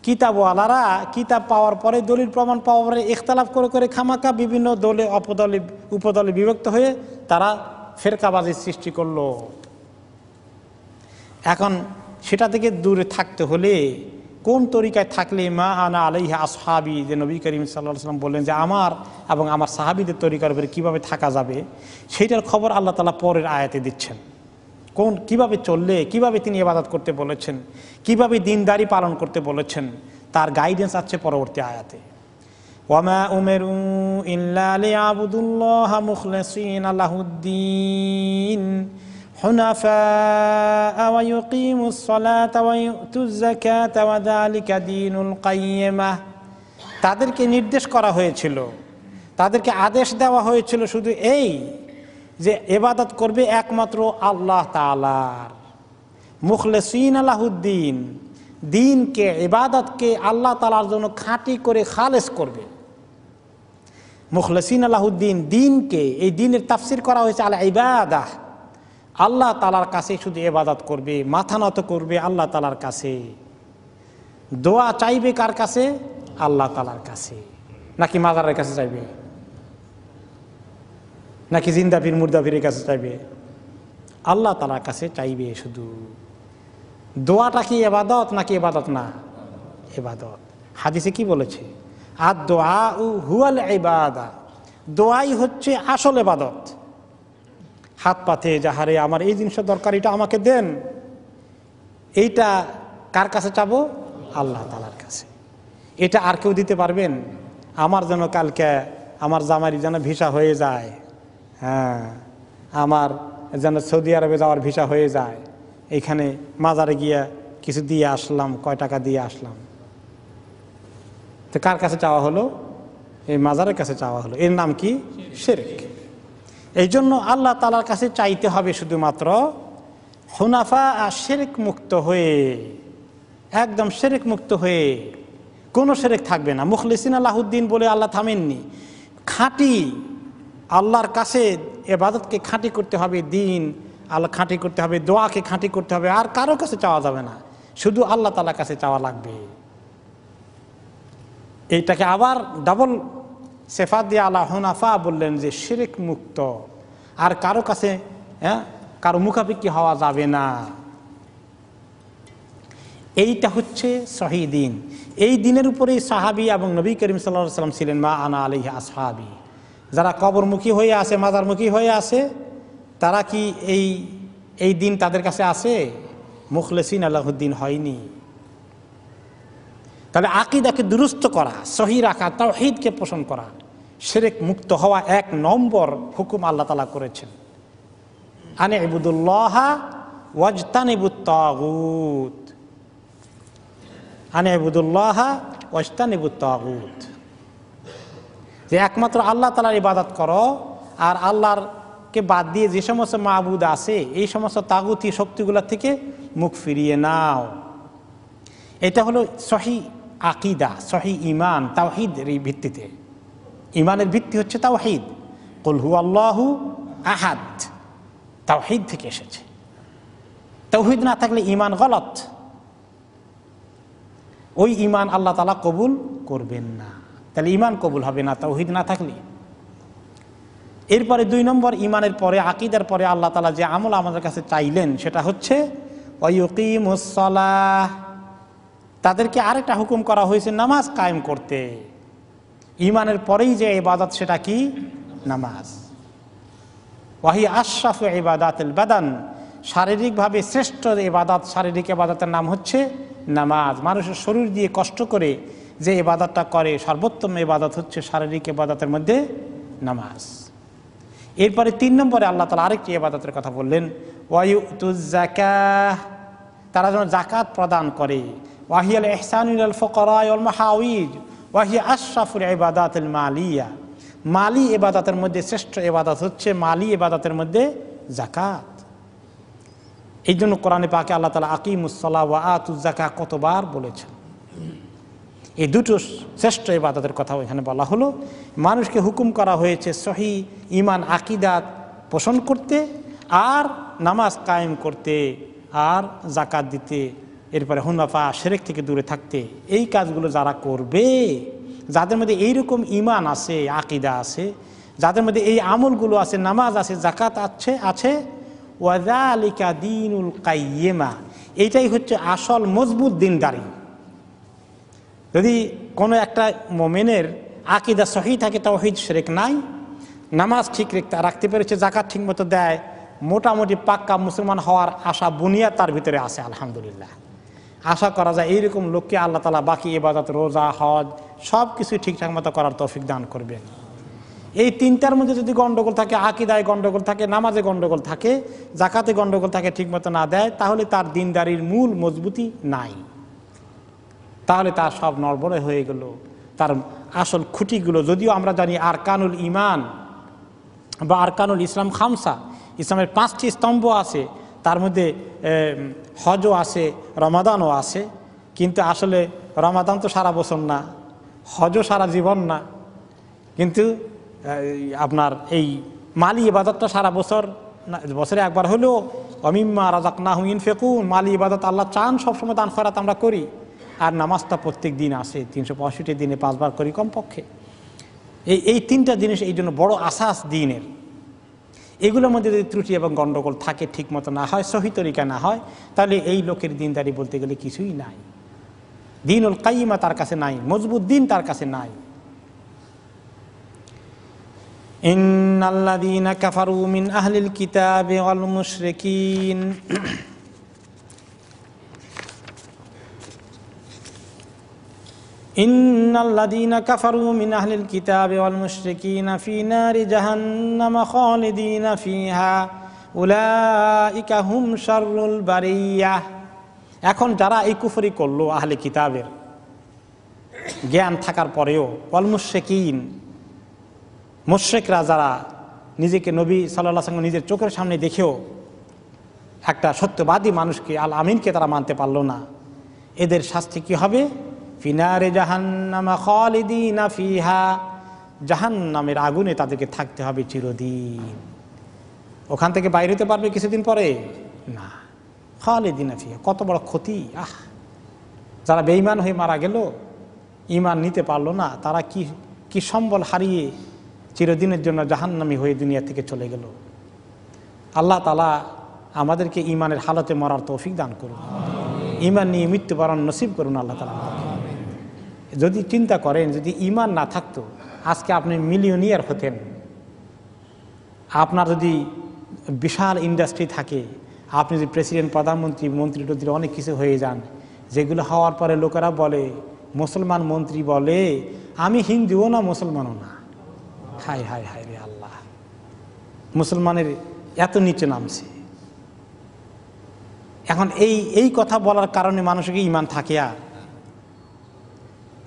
কিতাবওয়ালারা কিতাব পাওয়ার পরে, দলিল প্রমাণ পাওয়ার পরে ইখতিলাফ করে করে খামাকা বিভিন্ন দলে উপদলে বিভক্ত হয়ে তারা ফেরকাবাজির সৃষ্টি করলো। এখন সেটা থেকে দূরে থাকতে হলে কোন তরিকায় থাকলে, মা আনা আলাইহি আসহাবি, যে নবী করিম সাল্লাল্লাহু আলাইহি ওয়াসাল্লাম বললেন যে আমার এবং আমার সাহাবীদের তরিকার উপরে কীভাবে থাকা যাবে, সেইটার খবর আল্লাহ তাআলা পরের আয়াতে দিচ্ছেন। কিভাবে চললে, কিভাবে তিনি ইবাদত করতে বলেছেন, কিভাবে দ্বীনদারি পালন করতে বলেছেন, তার গাইডেন্স আছে পরবর্তী আয়াতে। ওয়ামা উমিরু ইল্লা লিয়াবুদুল্লাহা মুখলিসিনা লাহুদ্দীন হুনাফা ওয়া ইউকিমুস সালাতা ওয়া ইউতুজ যাকাতা ওয়া যালিকা দীনুল কাইয়্যিমাহ। তাদেরকে নির্দেশ করা হয়েছিল, তাদেরকে আদেশ দেওয়া হয়েছিল শুধু এই যে ইবাদত করবে একমাত্র আল্লাহ তাআলার, মুখলিসিনা লাহুদ্দীন, দ্বীনকে, ইবাদতকে আল্লাহ তাআলার জন্য খাঁটি করে খালেস করবে। মুখলিসিনা লাহুদ্দীন, দ্বীনকে, এই দ্বীনের তাফসীর করা হয়েছে আল ইবাদাহ, আল্লাহ তাআলার কাছে শুধু ইবাদত করবে, মাথা নত করবে আল্লাহ তাআলার কাছে। দোয়া চাইবে কার কাছে? আল্লাহ তাআলার কাছে। নাকি মাজারের কাছে চাইবে? নাকি জিন্দা পীর মুর্দা পীরের কাছে চাইবে? আল্লাহ তাআলার কাছে চাইবে শুধু। দোয়াটা কি ইবাদত নাকি ইবাদত না? ইবাদত। হাদিসে কি বলেছে? আদ-দুআউ হুয়াল ইবাদা, দোয়াই হচ্ছে আসল ইবাদত। হাত পাতে যাহারে আমার এই জিনিসের দরকার, এটা আমাকে দেন, এইটা কার কাছে চাবো? আল্লাহ তাআলার কাছে। এটা আর কেউ দিতে পারবেন? আমার যেন কালকে আমার জামাইয়ের যেন ভিসা হয়ে যায়, হ্যাঁ, আমার যেন সৌদি আরবে যাওয়ার ভিসা হয়ে যায়, এইখানে মাজারে গিয়া কিছু দিয়ে আসলাম, কয় টাকা দিয়ে আসলাম, তো কার কাছে চাওয়া হলো? এই মাজারের কাছে চাওয়া হলো। এর নাম কি? শিরক। এই জন্য আল্লাহ তাআলার কাছে চাইতে হবে শুধুমাত্র হুনাফা আর শিরক মুক্ত হয়ে, একদম শিরক মুক্ত হয়ে, কোনো শিরক থাকবে না। মুখলিসিনা লাহুদ্দীন বলে আল্লাহ থামেননি, খাঁটি আল্লাহর কাছে ইবাদতকে খাঁটি করতে হবে, দ্বীন আল্লাহ খাঁটি করতে হবে, দোয়াকে খাঁটি করতে হবে, আর কারো কাছে চাওয়া যাবে না, শুধু আল্লাহ তাআলার কাছে চাওয়া লাগবে। এইটাকে আবার ডাবল সেফাত দিয়ে আল্লাহ হুনাফা বললেন যে শিরক মুক্ত, আর কারো কাছে কারো মুখাপেক্ষি হওয়া যাবে না। এইটা হচ্ছে সহি দ্বীন। এই দ্বীনের উপরেই সাহাবী এবং নবী করিম সাল্লাল্লাহু আলাইহি ওয়াসাল্লাম ছিলেন, মা আনা আলাইহি আসহাবি। যারা কবরমুখী হয়ে আছে, মাজারমুখী হয়ে আছে, তারা কি এই দ্বীন তাদের কাছে আছে? মুখলিসিনা লাহুদ্দীন হয়নি। তাহলে আকীদাকে দুরুস্ত করা, সহি রাখা, তাওহীদকে পোষণ করা, শিরক মুক্ত হওয়া এক নম্বর হুকুম আল্লাহ তাআলা করেছেন। আনে ইবুদুল্লাহা ওয়াজতানিবুত তাগুত, আনে ইবুদুল্লাহা ওয়াজতানিবুত তাগুত, যে একমাত্র আল্লাহ তাআলার ইবাদত করো, আর আল্লাহরকে বাদ দিয়ে যে সমস্ত মাবুদ আছে এই সমস্ত তাগুতি শক্তিগুলো থেকে মুখ ফিরিয়ে নাও। এটা হলো সহি আকীদা, সহি ঈমান, তাওহীদের ভিত্তিতে। ঈমানের ভিত্তি হচ্ছে তাওহীদ, কুল হুয়াল্লাহু আহাদ, তাওহীদ থেকে এসেছে। তাওহীদ না থাকলে ঈমান গলত, ওই ঈমান আল্লাহ তাআলা কবুল করবেন না। তাহলে ঈমান কবুল হবে না তাওহীদ না থাকলে। এরপরে 2 নম্বর, ঈমানের পরে, আকীদার পরে আল্লাহ তাআলা যে আমল আমাদের কাছে চাইলেন সেটা হচ্ছে ওয়া ইউকিমুস সালাহ, তাদেরকে আরেকটা হুকুম করা হয়েছে নামাজ কায়েম করতে। ঈমানের পরেই যে ইবাদত সেটা কি? নামাজ। ওয়াহি আশরাফু ইবাদাতিল বাদান, শারীরিকভাবে শ্রেষ্ঠ ইবাদত, শারীরিক ইবাদতের নাম হচ্ছে নামাজ। মানুষের শরীর দিয়ে কষ্ট করে যে ইবাদতটা করে, সর্বোত্তম ইবাদত হচ্ছে শারীরিক ইবাদতের মধ্যে নামাজ। এরপরে 3 নম্বরে আল্লাহ তাআলা আরেকটি ইবাদতের কথা বললেন, ওয়া ইউতুজ যাকাহ, তারা যেন যাকাত প্রদান করে। ওয়াহিয়াল ইহসানু ইলাল ফুকারা ওয়াল মাহাওয়িজ ওয়াহিয়া আশরাফুল ইবাদাতিল মালিয়া, মালি ইবাদতের মধ্যে শ্রেষ্ঠ ইবাদত হচ্ছে মালি ইবাদতের মধ্যে যাকাত। এই জন্য কোরআনে পাকে আল্লাহ তাআলা আকিমুস সালাহ ওয়া আতুজ যাকাহ কতবার বলেছেন। এই দুটো শ্রেষ্ঠ ইবাদতের কথা এখানে বলা হলো। মানুষকে হুকুম করা হয়েছে সহি ঈমান আকীদা পোষণ করতে, আর নামাজ কায়েম করতে, আর জাকাত দিতে, এরপরে হুনাফা শিরক থেকে দূরে থাকতে, এই কাজগুলো যারা করবে, যাদের মধ্যে এইরকম ঈমান আছে, আকীদা আছে, যাদের মধ্যে এই আমলগুলো আছে, নামাজ আছে, জাকাত আছে, ওয়াযালিকা দীনুল কাইয়্যিমা, এইটাই হচ্ছে আসল মজবুত দিনদারি। যদি কোনো একটা মুমিনের আকীদা সহিহ থাকে, তাওহীদ শিরক নাই, নামাজ ঠিক রাখতে পেরেছে, জাকাত ঠিক মতো দেয়, মোটামুটি পাক্কা মুসলমান হওয়ার আশা বুনিয়াদ তার ভিতরে আছে, আলহামদুলিল্লাহ। আশা করা যায় এইরকম লোককে আল্লাহ তাআলা বাকি ইবাদত, রোজা, হজ সব কিছুই ঠিকঠাক মতো করার তৌফিক দান করবেন। এই তিনটার মধ্যে যদি গন্ডগোল থাকে, আকীদায় গন্ডগোল থাকে, নামাজে গন্ডগোল থাকে, জাকাতে গন্ডগোল থাকে, ঠিকমতো না দেয়, তাহলে তার দিনদারির মূল মজবুতি নাই, তাহলে তার সব নড়বড়ে হয়ে গেল। তার আসল খুঁটিগুলো, যদিও আমরা জানি আরকানুল ঈমান বা আরকানুল ইসলাম খামসা, ইসলামের 5টি স্তম্ভ আছে, তার মধ্যে হজও আছে, রমাদানও আছে, কিন্তু আসলে রমাদান তো সারা বছর না, হজও সারা জীবন না, কিন্তু আপনার এই মালি ইবাদতটা সারা বছর, বছরে একবার হলেও ওয়ামিম্মা রাযাকনাহুম ইউনফিকুন, মালি ইবাদত আল্লাহ চান সবসময় দান খয়রাত আমরা করি। আর নামাজটা প্রত্যেক দিন আসে, 365 দিনে 5 বার করি কমপক্ষে। এই 3টা জিনিস এই জন্য বড় আসাস দিনের। এগুলোর মধ্যে যদি ত্রুটি এবং গণ্ডগোল থাকে, ঠিক মতো না হয়, সহি তরিকা না হয়, তাহলে এই লোকের দিনদারি বলতে গেলে কিছুই নাই, দীনুল কাইয়্যিমা তার কাছে নাই, মজবুত দিন তার কাছে নাই। ইন্নাল্লাযীনা কাফারু মিন আহলিল কিতাবি ওয়াল মুশরিকিন ইন্নাল্লাযীনা কাফারু মিন আহলিল কিতাবি ওয়াল মুশরিকিনা ফী নারি জাহান্নামা খালিদিনা ফীহা উলাইকা হুম শাররুল বারিয়াহ। এখন যারা এই কুফরি করলো, আহলে কিতাবের জ্ঞান থাকার পরেও, ওয়াল মুশরিকিন, মুশরিকরা যারা নিজেকে নবী সাল্লাল্লাহু আলাইহি ওয়াসাল্লাম নিজের চোখের সামনে দেখেও একটা সত্যবাদী মানুষকে, আল আমিনকে তারা মানতে পারল না, এদের শাস্তি কি হবে? ফিনারে জাহান্নামা খালিদিনা ফিহা, জাহান্নামের আগুনে তাদেরকে থাকতে হবে চিরদিন। ওখান থেকে বাইরে হতে পারবে কিছুদিন পরে না। খালিদিনা ফিহা, কত বড় ক্ষতি! যারা বেঈমান হয়ে মারা গেল, ঈমান নিতে পারলো না, তারা কি সম্বল হারিয়ে চিরদিনের জন্য জাহান্নামী হয়ে দুনিয়া থেকে চলে গেল। আল্লাহ তাআলা আমাদেরকে ঈমানের হালতে মরার তৌফিক দান করুন, ঈমান নিয়ে মৃত্যুবরণ নসিব করুন আল্লাহ তাআলা। যদি চিন্তা করেন, যদি ঈমান না থাকতো, আজকে আপনি মিলিয়নিয়ার হতেন। আপনার যদি বিশাল ইন্ডাস্ট্রি থাকে, আপনি যদি প্রেসিডেন্ট, প্রধানমন্ত্রী, মন্ত্রী টন্ত্রী অনেক কিছু হয়ে যান, যেগুলো হওয়ার পরে লোকেরা বলে, মুসলমান মন্ত্রী বলে, আমি হিন্দুও না মুসলমানও না। হায় হায় হায় রে আল্লাহ, মুসলমানের এত নিচে নামছে। এখন এই কথা বলার কারণে মানুষকে ঈমান থাকে? আর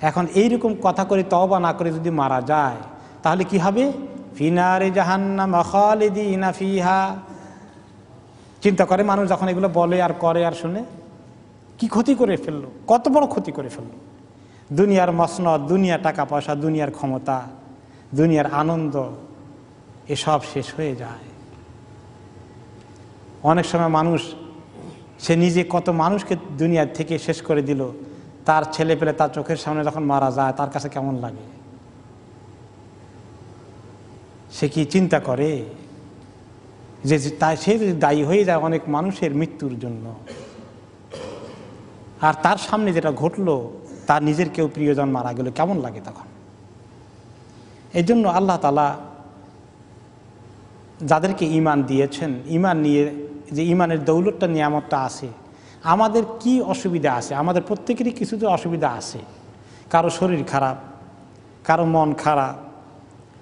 এখন এইরকম কথা করে তওবা না করে যদি মারা যায়, তাহলে কি হবে? ফিনারে জাহান্নামা খালিদিনা ফিহা। চিন্তা করে মানুষ যখন এগুলো বলে আর করে আর শুনে, কি ক্ষতি করে ফেললো, কত বড় ক্ষতি করে ফেললো। দুনিয়ার মসনদ, দুনিয়ার টাকা পয়সা, দুনিয়ার ক্ষমতা, দুনিয়ার আনন্দ, এসব শেষ হয়ে যায়। অনেক সময় মানুষ, সে নিজে কত মানুষকে দুনিয়া থেকে শেষ করে দিল, তার ছেলে পেলে তার চোখের সামনে যখন মারা যায়, তার কাছে কেমন লাগে? সে কি চিন্তা করে যে সে যদি দায়ী হয়ে যায় অনেক মানুষের মৃত্যুর জন্য, আর তার সামনে যেটা ঘটলো, তার নিজের কেউ প্রিয়জন মারা গেল, কেমন লাগে তখন? এই জন্য আল্লাহ তাআলা যাদেরকে ঈমান দিয়েছেন, ঈমান নিয়ে যে ঈমানের দৌলতটা, নিয়ামতটা আছে, আমাদের কি অসুবিধা আছে? আমাদের প্রত্যেকেরই কিছু তো অসুবিধা আছে। কারো শরীর খারাপ, কারো মন খারাপ,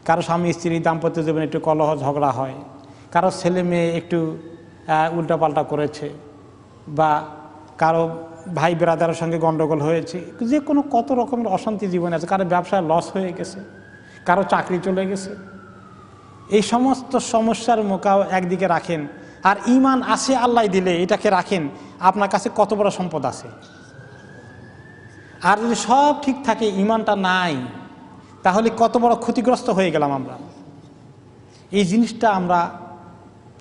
কারো স্বামী স্ত্রী দাম্পত্য জীবনে একটু কলহ ঝগড়া হয়, কারো ছেলে মেয়ে একটু উল্টাপাল্টা করেছে, বা কারো ভাই ব্রাদারের সঙ্গে গন্ডগোল হয়েছে, যে কোনো কত রকমের অশান্তি জীবনে আছে। কারো ব্যবসায় লস হয়ে গেছে, কারো চাকরি চলে গেছে। এই সমস্ত সমস্যার মোকাও একদিকে রাখেন, আর ঈমান আছে আল্লাহ দিলে, এটাকে রাখেন। আপনার কাছে কত বড় সম্পদ আছে। আর যদি সব ঠিক থাকে, ঈমানটা নাই, তাহলে কত বড় ক্ষতিগ্রস্ত হয়ে গেলাম আমরা। এই জিনিসটা আমরা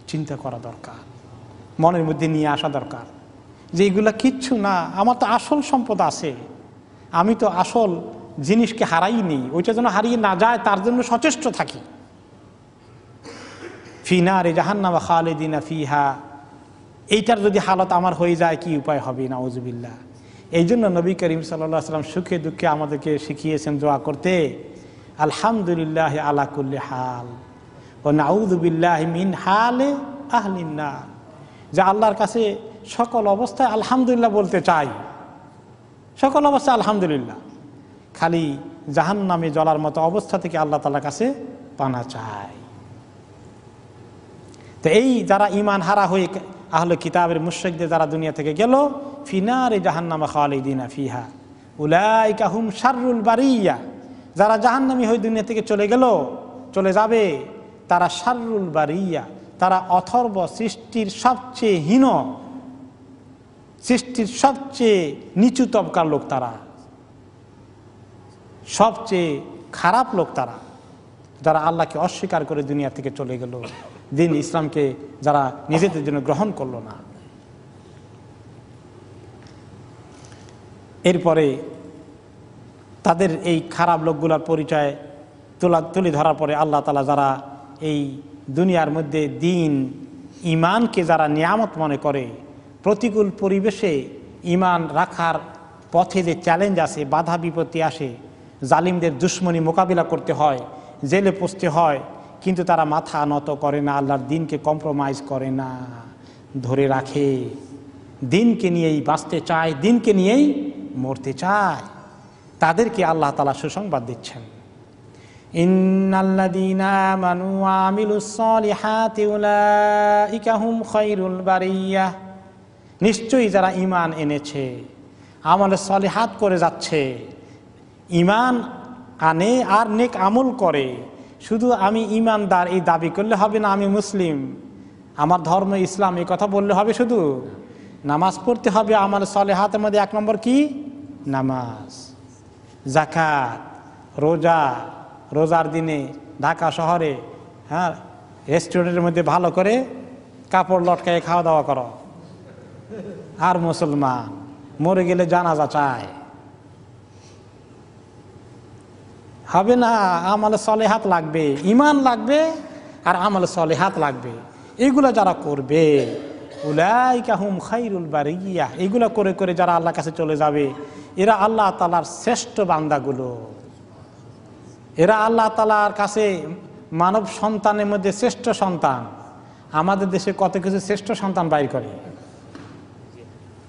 চিন্তা করা দরকার, মনের মধ্যে নিয়ে আসা দরকার যে এগুলা কিচ্ছু না, আমার তো আসল সম্পদ আছে, আমি তো আসল জিনিসকে হারাইনি, ওইটা যেন হারিয়ে না যায় তার জন্য সচেষ্ট থাকি। ফি নারে জাহান্নাম খালিদিনা ফিহা, এইটার যদি হালত আমার হয়ে যায় কি উপায় হবে, নাউজুবিল্লাহ। এই জন্য নবী করিম সাল্লাল্লাহু আলাইহি ওয়াসাল্লাম সুখে দুঃখে আমাদেরকে শিখিয়েছেন দোয়া করতে, আলহামদুলিল্লাহ আলা কুল্লি হাল ও নাউযু বিল্লাহি মিন হালে আহলিন নার, যে আল্লাহর কাছে সকল অবস্থায় আলহামদুলিল্লাহ বলতে চাই, সকল অবস্থায় আলহামদুলিল্লাহ, খালি জাহান্নামে জ্বলার মতো অবস্থা থেকে আল্লাহ তাআলার কাছে পানা চাই। তো এই যারা ঈমান হারা হয়ে আহলে কিতাবের মুশরিকদের যারা দুনিয়া থেকে গেল, ফিনারে জাহান্নাম খালিদিনা ফিহা উলাইকা হুম শাররুল বারিয়া, যারা জাহান্নামী হয়ে দুনিয়া থেকে চলে যাবে তারা শাররুল বারিয়া, তারা অথর্ব সৃষ্টির সবচেয়ে হীন, সৃষ্টির সবচেয়ে নিচু তবকার লোক, তারা সবচেয়ে খারাপ লোক, তারা যারা আল্লাহকে অস্বীকার করে দুনিয়া থেকে চলে গেল, দিন ইসলামকে যারা নিজেদের জন্য গ্রহণ করলো না। এরপরে তাদের এই খারাপ লোকগুলোর পরিচয় তুলে ধরার পরে আল্লাহ তাআলা যারা এই দুনিয়ার মধ্যে দিন ঈমানকে যারা নিয়ামত মনে করে, প্রতিকূল পরিবেশে ঈমান রাখার পথে যে চ্যালেঞ্জ আসে, বাধা বিপত্তি আসে, জালিমদের দুশমনি মোকাবিলা করতে হয়, জেলে পচতে হয়, কিন্তু তারা মাথা নত করে না, আল্লাহর দিনকে কম্প্রোমাইজ করে না, ধরে রাখে, দিনকে নিয়েই বাঁচতে চায়, দিনকে নিয়েই মরতে চায়, তাদেরকে আল্লাহ তাআলা সুসংবাদ দিচ্ছেন, ইন্নাল্লাযীনা আমানু ওয়া আমিলুস সলিহাতি উলাইকা হুম খায়রুল বারিয়াহ, নিশ্চয়ই যারা ঈমান এনেছে, আমলে সলিহাত করে যাচ্ছে, ঈমান আনে আর নেক আমল করে, শুধু আমি ঈমানদার এই দাবি করলে হবে না, আমি মুসলিম, আমার ধর্ম ইসলাম এই কথা বললে হবে শুধু? নামাজ পড়তে হবে, আমলে সলিহাতের মধ্যে 1 নম্বর কি? নামাজ, যাকাত, রোজা, রোজার দিনে ঢাকা শহরে রেস্টুরেন্টের মধ্যে ভালো করে কাপড় লটকায় খাওয়া দাওয়া করো, আর মুসলমান মরে গেলে জানাজা চায়, হবে না। আমলে সলিহাত লাগবে, ঈমান লাগবে আর আমলে সলিহাত লাগবে, এগুলো যারা করবে উলাইকা হুম খায়রুল বারিয়াহ, এগুলো করে করে যারা আল্লাহর কাছে চলে যাবে, এরা আল্লাহ তাআলার শ্রেষ্ঠ বান্দাগুলো, এরা আল্লাহ তাআলার কাছে মানব সন্তানের মধ্যে শ্রেষ্ঠ সন্তান। আমাদের দেশে কত কিছু শ্রেষ্ঠ সন্তান বাইর করে,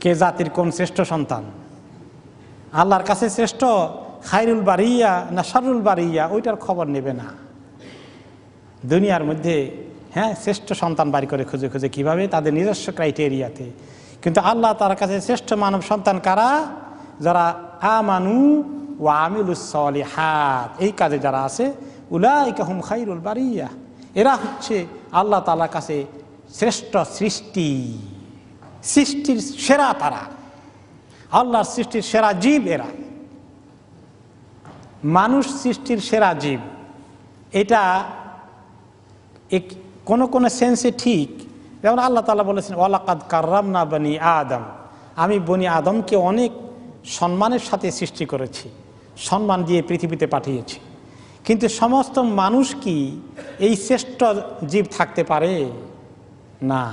কে জাতির কোন শ্রেষ্ঠ সন্তান আল্লাহর কাছে শ্রেষ্ঠ, খায়রুল বারিয়া না শাররুল বারিয়া, ওইটার খবর নেবে না। দুনিয়ার মধ্যে শ্রেষ্ঠ সন্তান বাড়ি করে খুঁজে খুঁজে, কিভাবে? তাদের নিজস্ব ক্রাইটেরিয়াতে। কিন্তু আল্লাহ তার কাছে শ্রেষ্ঠ মানব সন্তান কারা? যারা আমানু ওয়া আমিলুস সলিহাত, এই কাজে যারা আছে, উলাইকা হুম খায়রুল বারিয়া, এরা হচ্ছে আল্লাহ তাআলার কাছে শ্রেষ্ঠ সৃষ্টি, সৃষ্টির সেরা তারা, আল্লাহর সৃষ্টির সেরা জীব এরা। মানুষ সৃষ্টির সেরা জীব, এটা কোন কোন সেন্সে ঠিক। যেমন আল্লাহ তাআলা বলেছেন ওয়ালাকাদ কাররামনা বনি আদম, আমি বনি আদমকে অনেক সম্মানের সাথে সৃষ্টি করেছি, সম্মান দিয়ে পৃথিবীতে পাঠিয়েছি। কিন্তু সমস্ত মানুষ কি এই শ্রেষ্ঠ জীব থাকতে পারে? না,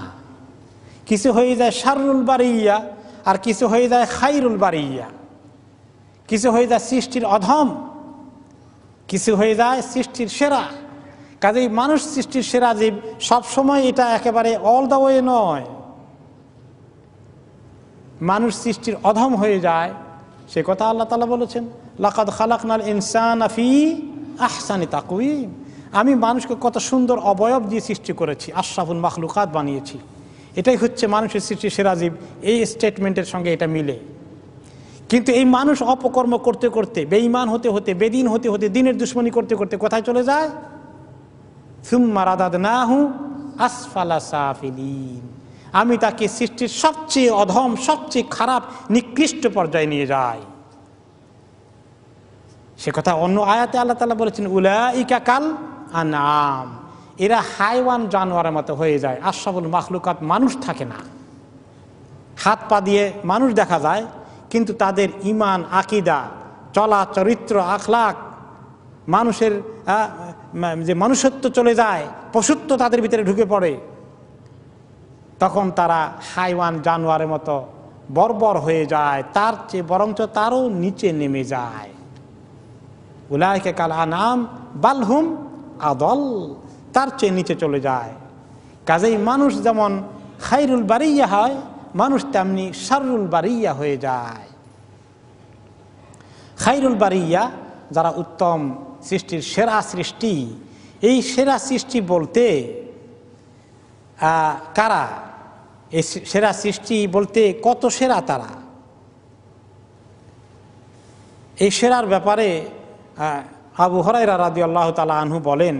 কিছু হয়ে যায় শাররুল বারিয়া, আর কিছু হয়ে যায় খায়রুল বারিয়া, কিছু হয়ে যায় সৃষ্টির অধম, কিছু হয়ে যায় সৃষ্টির সেরা। কাজেই মানুষ সৃষ্টির সেরা জীব সবসময়, এটা একেবারে অল দ্য ওয়ে নয়। মানুষ সৃষ্টির অধম হয়ে যায়, সে কথা আল্লাহ তাআলা বলেছেন লাকাদ খালাকনাল ইনসানা ফি আহসানি তাকওয়িম, আমি মানুষকে কত সুন্দর অবয়ব দিয়ে সৃষ্টি করেছি, আশরাফুল মাখলুকাত বানিয়েছি। এটাই হচ্ছে মানুষের সৃষ্টির সেরা জীব, এই স্টেটমেন্টের সঙ্গে এটা মিলে। কিন্তু এই মানুষ অপকর্ম করতে করতে, বেঈমান হতে হতে, বেদিন হতে হতে, দিনের দুশ্মনী করতে করতে কোথায় চলে যায়? সুম্মা রাদাদনাহু আসফালা সাফিলিন, আমি তাকে সৃষ্টির সবচেয়ে অধম, সবচেয়ে খারাপ, নিকৃষ্ট পর্যায়ে নিয়ে যাই। সে কথা অন্য আয়াতে আল্লাহ তাআলা বলেছেন উলাইকা কাল আনআম, এরা হাইওয়ান জানোয়ারের মতো হয়ে যায়। আশরাফুল মাখলুকাত, মানুষ থাকে না, হাত পা দিয়ে মানুষ দেখা যায়, কিন্তু তাদের ঈমান, আকীদা, চলা চরিত্র, আখলাক, মানুষের যে মনুষ্যত্ব চলে যায়, পশুত্ব তাদের ভিতরে ঢুকে পড়ে, তখন তারা হাইওয়ান জানোয়ারের মতো বর্বর হয়ে যায়, তার চেয়ে বরঞ্চ তারও নিচে নেমে যায়। উলাইকা কাল আনাম বাল হুম আদল, তার চেয়ে নিচে চলে যায়। কাজেই মানুষ যেমন খায়রুল বারিয়া হয়, মানুষ তেমনি শাররুল বারিয়া হয়ে যায়। খায়রুল বারিয়া যারা উত্তম সৃষ্টির সেরা সৃষ্টি, এই সেরা সৃষ্টি বলতে কারা? এই সেরা সৃষ্টি বলতে কত সেরা তারা? এই সেরার ব্যাপারে আবু হুরায়রা রাদিয়াল্লাহু তাআলা আনহু বলেন,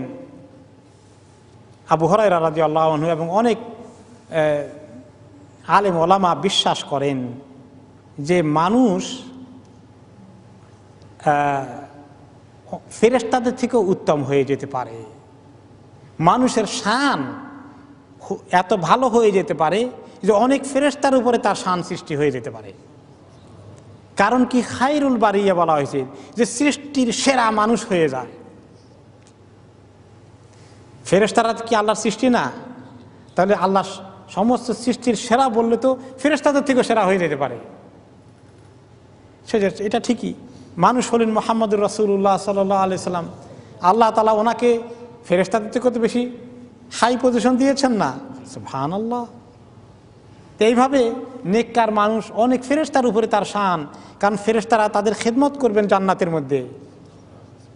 আবু হুরায়রা রাদিয়াল্লাহু আনহু এবং অনেক আলেম ওলামা বিশ্বাস করেন যে মানুষ ফেরেশতাদের থেকেও উত্তম হয়ে যেতে পারে। মানুষের শান এত ভালো হয়ে যেতে পারে যে অনেক ফেরেশতার উপরে তার শান সৃষ্টি হয়ে যেতে পারে। কারণ কি? খায়রুল বারিয়া বলা হয়েছে যে সৃষ্টির সেরা মানুষ হয়ে যায়। ফেরেশতারা কি আল্লাহর সৃষ্টি না? তাহলে আল্লাহ সমস্ত সৃষ্টির সেরা বললে তো ফেরেশতাদের থেকেও সেরা হয়ে যেতে পারে। এটা ঠিকই। মানুষ হলেন মুহাম্মদুর রাসূলুল্লাহ সাল্লাল্লাহু আলাইহি সাল্লাম, আল্লাহ তাআলা ওনাকে ফেরেশতাদের থেকে তো বেশি হাই পজিশন দিয়েছেন না? সুবহানাল্লাহ। তো এইভাবে নেককার মানুষ অনেক ফেরেশতার উপরে তার শান, কারণ ফেরেশতারা তাদের খেদমত করবেন জান্নাতের মধ্যে।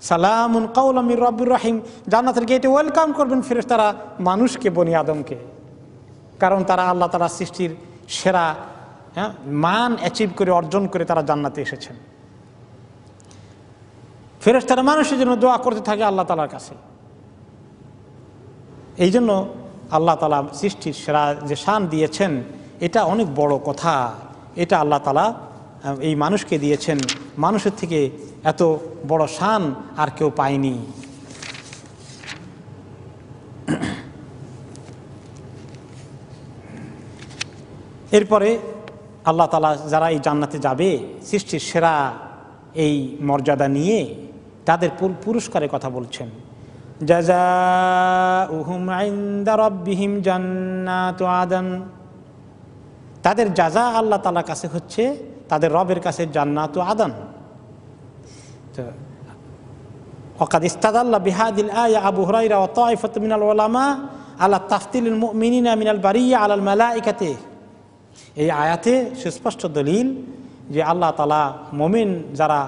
সালামুন কাওলাম মির রাব্বির রহিম, জান্নাতের গেটে ওয়েলকাম করবেন ফেরেশতারা মানুষকে, বনি আদমকে, কারণ তারা আল্লাহ তাআলার সৃষ্টির সেরা মান অ্যাচিভ করে, অর্জন করে তারা জান্নাতে এসেছেন। ফেরেশতারা মানুষের জন্য দোয়া করতে থাকে আল্লাহ তাআলার কাছে। এই জন্য আল্লাহ তাআলা সৃষ্টির সেরা যে শান দিয়েছেন, এটা অনেক বড় কথা। এটা আল্লাহ তাআলা এই মানুষকে দিয়েছেন। মানুষের থেকে এত বড় শান আর কেউ পায়নি। এরপরে আল্লাহ তাআলা যারা এই জান্নাতে যাবে সৃষ্টির সেরা এই মর্যাদা নিয়ে, তাদের পুরস্কারের কথা বলছেন। জাযাউহুম ইনদা রাব্বিহিম জান্নাতু আদন, তাদের জাযা আল্লাহ তাআলার কাছে হচ্ছে তাদের রবের কাছে জান্নাতু আদন। ওয়াকাদ ইস্তাদাল্লা বিহাদিল আয়া আবু হুরায়রা ওয়া তায়ফাতুম মিনাল উলামা আলা তাফতিলিল মুমিনিনা মিনাল বারিয়া আলাল মালাইকাতি। এই আয়াতে সুস্পষ্ট দলিল যে আল্লাহ তাআলা মুমিন, যারা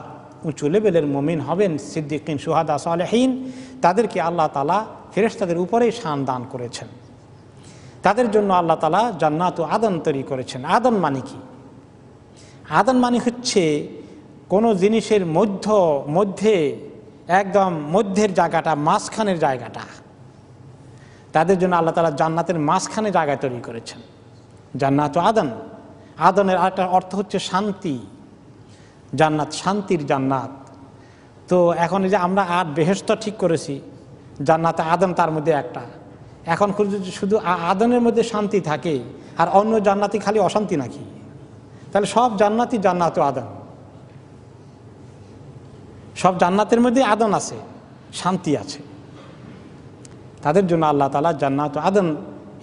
উঁচু লেভেলের মুমিন হবেন, সিদ্দিকিন, শুহাদা, সালেহিন, তাদেরকে আল্লাহ তাআলা ফেরেশতাদের উপরেই শান দান করেছেন। তাদের জন্য আল্লাহ তাআলা জান্নাতু আদন তৈরি করেছেন। আদন মানে কি? আদন মানে হচ্ছে কোনো জিনিসের মধ্যে একদম মধ্যের জায়গাটা, মাঝখানের জায়গাটা। তাদের জন্য আল্লাহ তাআলা জান্নাতের মাঝখানে জায়গা তৈরি করেছেন, জান্নাতু আদন। আদনের আরেকটা অর্থ হচ্ছে শান্তি। জান্নাত শান্তির জান্নাত। তো এখন এই যে আমরা বেহেশত ঠিক করেছি, জান্নাতে আদন তার মধ্যে একটা। এখন শুধু আদনের মধ্যে শান্তি থাকে আর অন্য জান্নাতি খালি অশান্তি নাকি? তাহলে সব জান্নাতি জান্নাতু আদন। সব জান্নাতের মধ্যে আদন আছে, শান্তি আছে। তাদের জন্য আল্লাহ তাআলা জান্নাতু আদন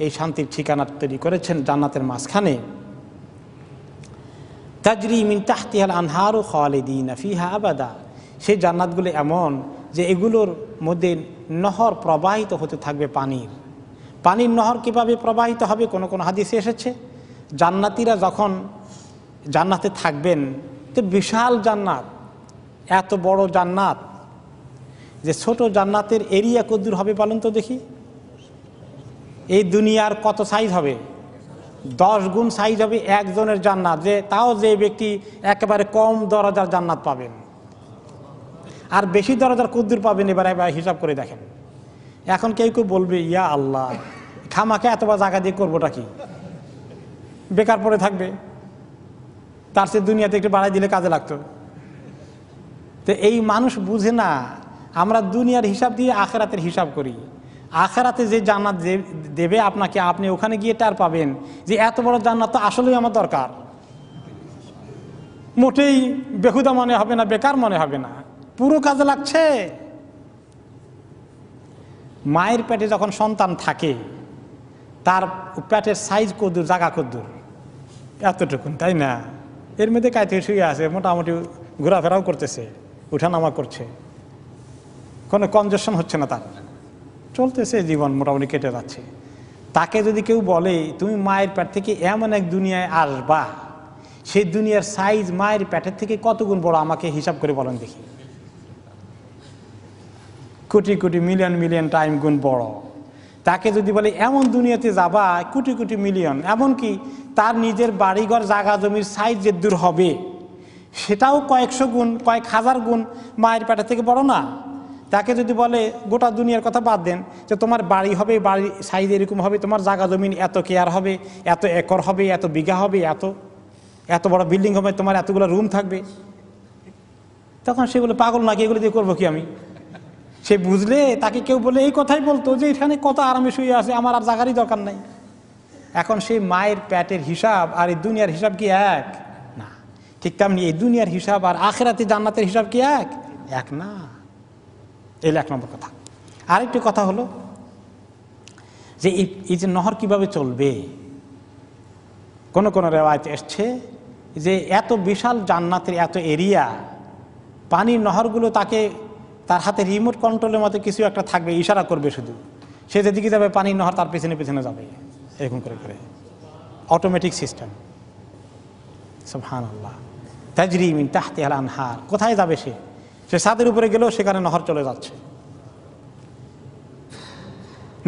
এই শান্তির ঠিকানা তৈরি করেছেন জান্নাতের মাঝখানে। তাজরি মিন তাহতিহাল আনহারু খালিদিনা ফিহা আবাদা। সেই জান্নাতগুলো এমন যে এগুলোর মধ্যে নহর প্রবাহিত হতে থাকবে, পানির নহর কিভাবে প্রবাহিত হবে? কোন কোন হাদিসে এসেছে জান্নাতীরা যখন জান্নাতে থাকবেন, তো বিশাল জান্নাত, এত বড় জান্নাত যে ছোট জান্নাতের এরিয়া কতদূর হবে বলেন তো দেখি? এই দুনিয়ার কত সাইজ হবে? 10 গুণ সাইজ হবে একজনের জান্নাত। যে ব্যক্তি একেবারে কম দরজার জান্নাত পাবেন, আর বেশি দরজার কদ্দুর পাবেন এবার হিসাব করে দেখেন। এখন কেউ বলবে, ইয়া আল্লাহ, খামাকে এতবার জায়গা দিয়ে করবোটা কি? বেকার পড়ে থাকবে, তার সে দুনিয়াতে একটু বাড়াই দিলে কাজে লাগতো। তো এই মানুষ বুঝে না, আমরা দুনিয়ার হিসাব দিয়ে আখেরাতের হিসাব করি। আখেরাতে যে জান্নাত দেবে আপনাকে, আপনি ওখানে গিয়ে টার পাবেন যে এত বড় জান্নাত তো আসলেই আমার দরকার। মোটেই বেহুদা মনে হবে না, বেকার মনে হবে না, পুরো কাজে লাগছে। মায়ের পেটে যখন সন্তান থাকে তার পেটের সাইজ কদ্দুর, জায়গা কদ্দুর, এতটুকুন, তাই না? এর মধ্যে কাইতে শুয়ে আছে, মোটামুটি ঘোরাফেরাও করতেছে, উঠানামা করছে, কোনো কনজেশন হচ্ছে না, তার চলতেছে, জীবন মোটামুটি কেটে যাচ্ছে। তাকে যদি কেউ বলে তুমি মায়ের পেট থেকে এমন এক দুনিয়ায় আসবা, সেই দুনিয়ার সাইজ মায়ের পেটের থেকে কত গুণ বড়, আমাকে হিসাব করে বলেন দেখি। Crore crore million million time গুণ বড়। তাকে যদি বলে এমন দুনিয়াতে যাবা কোটি কোটি মিলিয়ন, এমনকি তার নিজের বাড়িঘর জায়গা জমির সাইজ যে দূর হবে সেটাও কয়েকশো গুণ, কয়েক হাজার গুণ মায়ের পেটের থেকে বড় না? তাকে যদি বলে গোটা দুনিয়ার কথা বাদ দেন, যে তোমার বাড়ি হবে, বাড়ির সাইজ এরকম হবে, তোমার জায়গা জমিন এত কেয়ার হবে, এত একর হবে, এত বিঘা হবে, এত এত বড় বিল্ডিং হবে, তোমার এতগুলো রুম থাকবে, তখন সে বলে পাগল নাকি, এগুলো দিয়ে করবো কি আমি? সে বুঝলে তাকে কেউ বলে এই কথাই বলতো যে এখানে কত আরামে শুয়ে আছে, আমার আর জায়গারই দরকার নাই। এখন সেই মায়ের পেটের হিসাব আর এই দুনিয়ার হিসাব কি এক? না। ঠিক তেমনি এই দুনিয়ার হিসাব আর আখিরাতে জান্নাতের হিসাব কি এক? এক না। এই 1 নম্বর কথা। আরেকটি কথা হলো যে এই যে নহর কিভাবে চলবে। কোন কোন রেওয়ায়েতে এসছে যে এত বিশাল জান্নাতের এত এরিয়া, পানির নহরগুলো তাকে তার হাতে রিমোট কন্ট্রোলের মতো কিছু একটা থাকবে, ইশারা করবে শুধু, সে যেদিকে যাবে পানির নহর তার পেছনে পেছনে যাবে, এরকম করে করে অটোমেটিক সিস্টেম। সুবহানাল্লাহ। তাজরি মিন তাহতিহাল আনহার। কোথায় যাবে সে? সে ছাদের উপরে গেলেও সেখানে নহর চলে যাচ্ছে,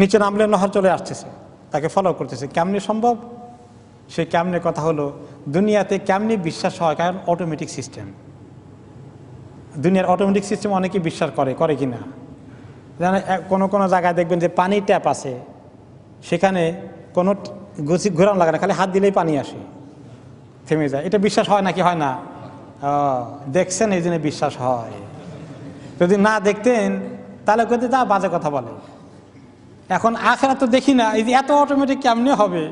নিচে নামলে নহর চলে আসতেছে, তাকে ফলো করতেছে। কেমনে সম্ভব? সে কেমনে কথা হলো, দুনিয়াতে কেমনে বিশ্বাস হয়, কারণ অটোমেটিক সিস্টেম। দুনিয়ার অটোমেটিক সিস্টেম অনেকে বিশ্বাস করে কি না? কোনো কোনো জায়গায় দেখবেন যে পানির ট্যাপ আছে, সেখানে কোনো ঘোরানো লাগে না, খালি হাত দিলেই পানি আসে, থেমে যায়। এটা বিশ্বাস হয় নাকি হয় না? দেখছেন, এই জন্য বিশ্বাস হয়। যদি না দেখতেন তাহলে কইতে তা বাজে কথা বলে। এখন আখেরাত তো দেখি না, এই যে এত অটোমেটিক কেমনে হবে,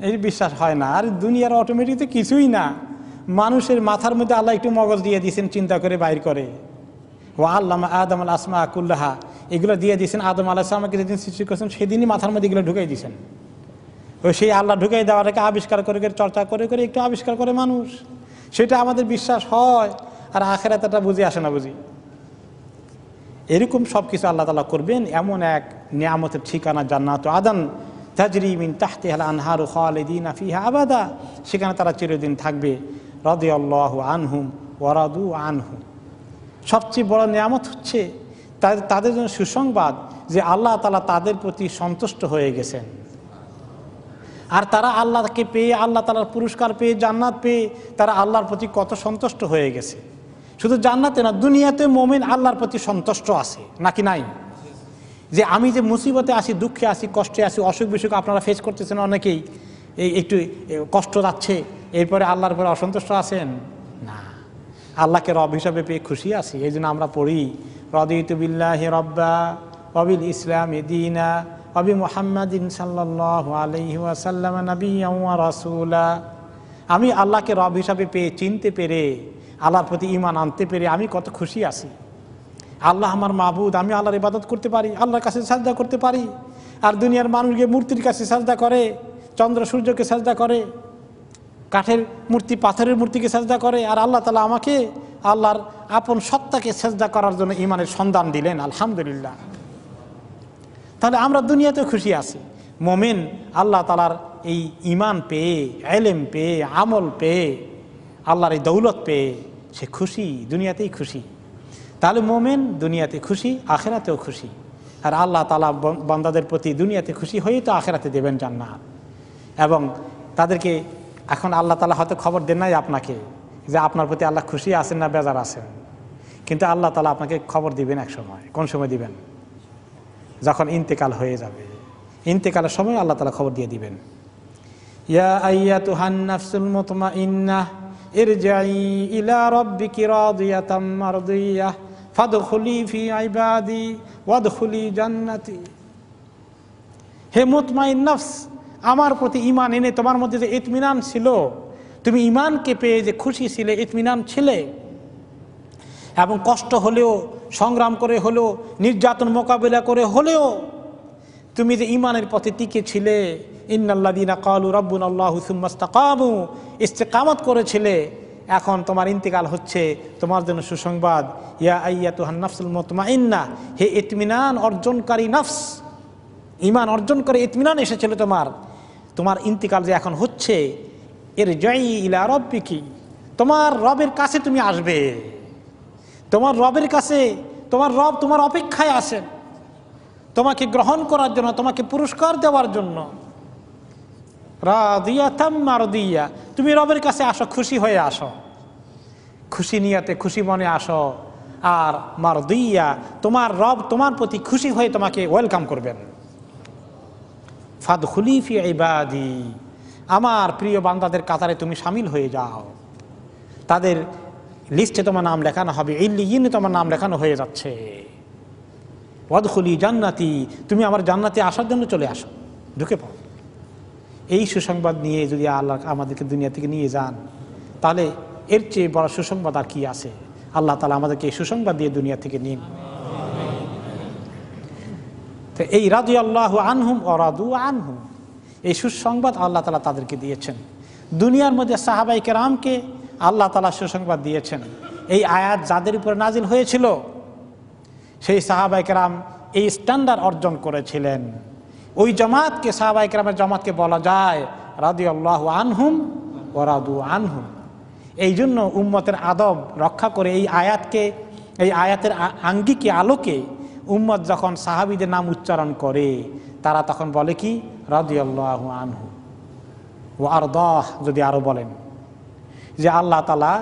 এই বিশ্বাস হয় না। আর দুনিয়ার অটোমেটিক তো কিছুই না, মানুষের মাথার মধ্যে আল্লাহ একটু মগজ দিয়ে দিয়েছেন, চিন্তা করে বাইর করে। ও আল্লামা আদম আল আসমা কুল্লাহা, এগুলো দিয়ে দিয়েছেন আদম আলাইহিস সালামকে যেদিন সৃষ্টি করেছেন সেদিনই মাথার মধ্যে এগুলো ঢুকাই দিয়েছেন। ওই সেই আল্লাহ ঢুকাই দেওয়াটাকে আবিষ্কার করে করে, চর্চা করে করে একটু আবিষ্কার করে মানুষ, সেটা আমাদের বিশ্বাস হয়। আর আখিরাতটা বুঝে আসে না বুঝি। এরকম সব কিছু আল্লাহ তাআলা করবেন, এমন এক নিয়ামতের ঠিকানা জান্নাত আদন তাজরি মিন তাহতিহাল আনহারু খালিদিনা ফিহা আবাদা, সেখানে তারা চিরদিন থাকবে। রাদিয়াল্লাহু আনহুম ওয়া রাদু আনহু। সবচেয়ে বড় নিয়ামত হচ্ছে তাদের জন্য সুসংবাদ যে আল্লাহ তাআলা তাদের প্রতি সন্তুষ্ট হয়ে গেছেন। আর তারা আল্লাহকে পেয়ে, আল্লাহ তাআলার পুরস্কার পেয়ে, জান্নাত পেয়ে তারা আল্লাহর প্রতি কত সন্তুষ্ট হয়ে গেছে। শুধু জান্নাতে না, দুনিয়াতে মুমিন আল্লাহর প্রতি সন্তুষ্ট আছে নাকি নাই? যে আমি যে মুসিবতে আছি, দুঃখে আছি, কষ্টে আছি, অসুখ বিসুখ আপনারা ফেস করতেছেন, অনেকেই এই একটু কষ্ট যাচ্ছে, এরপরে আল্লাহর উপরে অসন্তুষ্ট আছেন না, আল্লাহকে রব হিসাবে পেয়ে খুশি আছি। এই জন্য আমরা পড়ি রাদিতু বিল্লাহি রাব্বা ওয়া বিল ইসলামি দীনা ওয়া বি মুহাম্মাদিন সাল্লাল্লাহু আলাইহি ওয়াসাল্লাম নাবিয়্যান ওয়া রাসূলা। আমি আল্লাহকে রব হিসাবে পেয়ে, চিনতে পেরে, আল্লাহর প্রতি ঈমান আনতে পেরে আমি কত খুশি আছি। আল্লাহ আমার মাবুদ, আমি আল্লাহর ইবাদত করতে পারি, আল্লাহর কাছে সাজদা করতে পারি। আর দুনিয়ার মানুষ গিয়ে মূর্তির কাছে সাজদা করে, চন্দ্র সূর্যকে সাজদা করে, কাঠের মূর্তি, পাথরের মূর্তিকে সাজদা করে। আর আল্লাহ তাআলা আমাকে আল্লাহর আপন সত্তাকে সাজদা করার জন্য ঈমানের সন্ধান দিলেন, আলহামদুলিল্লাহ। তাহলে আমরা দুনিয়াতে খুশি আছি। মুমিন আল্লাহ তাআলার এই ঈমান পেয়ে, ইলম পেয়ে, আমল পেয়ে, আল্লাহর এই দৌলত পেয়ে সে খুশি, দুনিয়াতেই খুশি। তাহলে মুমিন দুনিয়াতে খুশি, আখিরাতেও খুশি। আর আল্লাহ তাআলা বান্দাদের প্রতি দুনিয়াতে খুশি হয়েই তো আখিরাতে দেবেন জান্নাত। এবং তাদেরকে এখন আল্লাহ তাআলা হয়তো খবর দেন নাই আপনাকে যে আপনার প্রতি আল্লাহ খুশি আছেন না বেজার আছেন, কিন্তু আল্লাহ তাআলা আপনাকে খবর দিবেন এক সময়। কোন সময় দিবেন? যখন ইন্তেকাল হয়ে যাবে। ইন্তেকালের সময় আল্লাহ তাআলা খবর দিয়ে দিবেন, ইয়া আইয়াতুহান নাফসুল মুতমাইন্নাহ ইরজিই ইলা রাব্বিকি রাদিয়াতাম মারদিয়াহ ফাদখুলি ফি ইবাদি ওয়াদখুলি জান্নাতি। হে মুতমাইন নফস, আমার প্রতি ঈমান এনে তোমার মধ্যে যে ইতমিনান ছিল, তুমি ঈমানকে পেয়ে যে খুশি ছিলে, ইতমিনান ছিলে, এবং কষ্ট হলেও, সংগ্রাম করে হলেও, নির্যাতন মোকাবিলা করে হলেও তুমি যে ঈমানের পথে টিকে ছিলে, ইন্নাল্লাযীনা ক্বালু রাব্বুনাল্লাহু সুম্মা ইসতাকামু, ইস্তেকামত করেছিলে, এখন তোমার ইন্তেকাল হচ্ছে, তোমার জন্য সুসংবাদ, ইয়া আইয়াতুহান নাফসুল মুতমাইন্না, হে ইতমিনান অর্জনকারী নফস, ঈমান অর্জন করে ইতমিনান এসেছিল তোমার ইন্তেকাল যে এখন হচ্ছে, ইরজিই ইলা রাব্বিকি, তোমার রবের কাছে তুমি আসবে, তোমার রবের কাছে, তোমার রব তোমার অপেক্ষায় আছেন তোমাকে গ্রহণ করার জন্য, তোমাকে পুরস্কার দেওয়ার জন্য। রাদিয়াতাম মারদিয়া, তুমি রবের কাছে আসো, খুশি হয়ে আসো, খুশি নিয়াতে, খুশি মনে আসো। আর মারদিয়া, তোমার রব তোমার প্রতি খুশি হয়ে তোমাকে ওয়েলকাম করবেন। ফাদখুলি ফি ইবাদি, আমার প্রিয় বান্দাদের কাতারে তুমি শামিল হয়ে যাও, তাদের লিস্টে তোমার নাম লেখানো হবে, ইল্লিয়িনে তোমার নাম লেখানো হয়ে যাচ্ছে। ওয়াদখুলি জান্নাতি, তুমি আমার জান্নাতে আসার জন্য চলে আসো, ঢুকে পড়ো। এই সুসংবাদ নিয়ে যদি আল্লাহ আমাদেরকে দুনিয়া থেকে নিয়ে যান, তাহলে এর চেয়ে বড় সুসংবাদ আর কি আছে? আল্লাহ তাআলা আমাদেরকে এই সুসংবাদ দিয়ে দুনিয়া থেকে নিন। তো এই রাদিয়াল্লাহু আনহুম ওয়া রাদু আনহু, এই সুসংবাদ আল্লাহ তাআলা তাদেরকে দিয়েছেন। দুনিয়ার মধ্যে সাহাবায়ে কেরামকে আল্লাহ তাআলা সুসংবাদ দিয়েছেন। এই আয়াত যাদের উপর নাজিল হয়েছিল, সেই সাহাবায়ে কেরাম এই স্ট্যান্ডার্ড অর্জন করেছিলেন। ওই জামাতকে, সাহাবায়ে কেরামের জামাতকে বলা যায় রাদিয়াল্লাহু আনহুম ওয়া রাদু আনহুম। এই জন্য উম্মতের আদব রক্ষা করে এই আয়াতকে, এই আয়াতের আঙ্গিকে আলোকে উম্মত যখন সাহাবীদের নাম উচ্চারণ করে, তারা তখন বলে কি রাদিয়াল্লাহু আনহু ওয়া আরদাহ। যদি আরো বলেন যে আল্লাহ তাআলা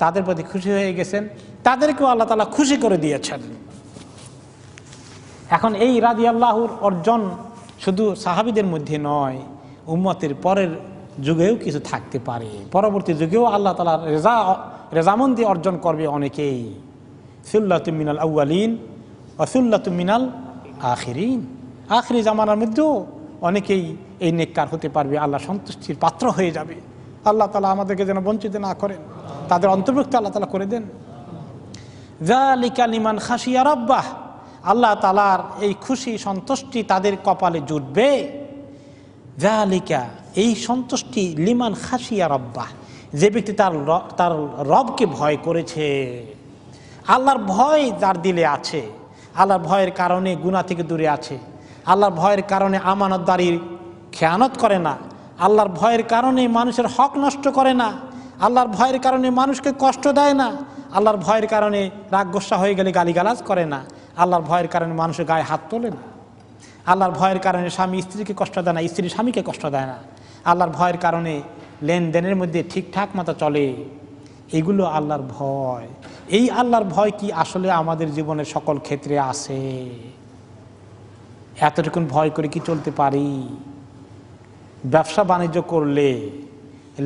তাদের প্রতি খুশি হয়ে গেছেন, তাদেরকেও আল্লাহ তাআলা খুশি করে দিয়েছেন। এখন এই রাদিয়াল্লাহুর অর্জন শুধু সাহাবীদের মধ্যে নয়, উম্মতের পরের যুগেও কিছু থাকতে পারে, পরবর্তী যুগেও আল্লাহ তাআলার রেজামন্দি অর্জন করবে অনেকেই। সুল্লাতুম মিনাল আউয়ালিন ওয়া সুল্লাতুম মিনাল আখিরিন, আখিরি জামানার মধ্যেও অনেকেই এই নেককার হতে পারবে, আল্লাহ সন্তুষ্টির পাত্র হয়ে যাবে। আল্লাহ তাআলা আমাদেরকে যেন বঞ্চিত না করেন, তাদের অন্তর্ভুক্ত আল্লাহ তাআলা করে দেন। যালিকা লিমান খাশিয়া রাব্বাহ, আল্লাহ তাআলার এই খুশি সন্তুষ্টি তাদের কপালে জুটবে। যালিকা, এই সন্তুষ্টি লিমান খাশিয়া রাব্বাহ, যে ব্যক্তি তার রবকে ভয় করেছে। আল্লাহর ভয় যার দিলে আছে, আল্লাহর ভয়ের কারণে গুনাহ থেকে দূরে আছে, আল্লাহর ভয়ের কারণে আমানতদারির খেয়ানত করে না, আল্লাহর ভয়ের কারণে মানুষের হক নষ্ট করে না, আল্লাহর ভয়ের কারণে মানুষকে কষ্ট দেয় না, আল্লাহর ভয়ের কারণে রাগ গোসা হয়ে গেলে গালিগালাজ করে না, আল্লাহর ভয়ের কারণে মানুষের গায়ে হাত তোলে না, আল্লাহর ভয়ের কারণে স্বামী স্ত্রীকে কষ্ট দেয় না, স্ত্রী স্বামীকে কষ্ট দেয় না, আল্লাহর ভয়ের কারণে লেনদেনের মধ্যে ঠিকঠাক মতো চলে। এগুলো আল্লাহর ভয়। এই আল্লাহর ভয় কি আসলে আমাদের জীবনের সকল ক্ষেত্রে আছে? এতটুকুন ভয় করে কি চলতে পারি? ব্যবসা বাণিজ্য করলে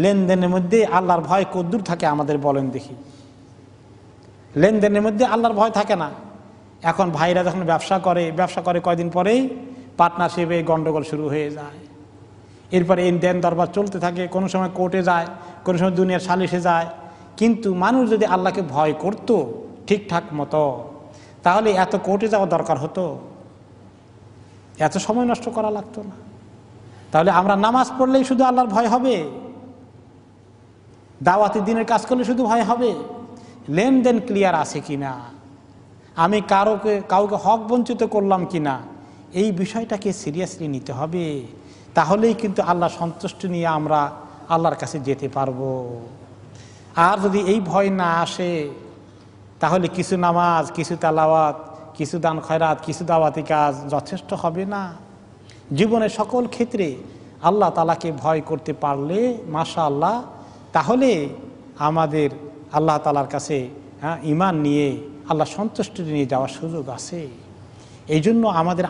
লেনদেনের মধ্যে আল্লাহর ভয় কদ্দূর থাকে আমাদের বলেন দেখি? লেনদেনের মধ্যে আল্লাহর ভয় থাকে না। এখন ভাইরা যখন ব্যবসা করে কয়দিন পরেই পার্টনারশিপে গন্ডগোল শুরু হয়ে যায়। এরপরে এই দেন দরবার চলতে থাকে, কোনো সময় কোর্টে যায়, কোনো সময় দুনিয়ার সালিশে যায়। কিন্তু মানুষ যদি আল্লাহকে ভয় করত ঠিকঠাক মতো, তাহলে এত কোর্টে যাওয়া দরকার হতো, এত সময় নষ্ট করা লাগতো না। তাহলে আমরা নামাজ পড়লেই শুধু আল্লাহর ভয় হবে, দাওয়াতি দিনের কাজ করলে শুধু ভয় হবে, লেনদেন ক্লিয়ার আছে কিনা, আমি কাউকে হক বঞ্চিত করলাম কিনা, এই বিষয়টাকে সিরিয়াসলি নিতে হবে। তাহলেই কিন্তু আল্লাহ সন্তুষ্টি নিয়ে আমরা আল্লাহর কাছে যেতে পারবো। আর যদি এই ভয় না আসে, তাহলে কিছু নামাজ, কিছু তেলাওয়াত, কিছু দান খয়রাত, কিছু দাওয়াতি কাজ যথেষ্ট হবে না। জীবনের সকল ক্ষেত্রে আল্লাহ তাআলাকে ভয় করতে পারলে মাশাআল্লাহ, তাহলে আমাদের আল্লাহ তাআলার কাছে ঈমান নিয়ে আল্লাহ সন্তুষ্টি নিয়ে যাওয়ার সুযোগ আছে। এই জন্য আমাদের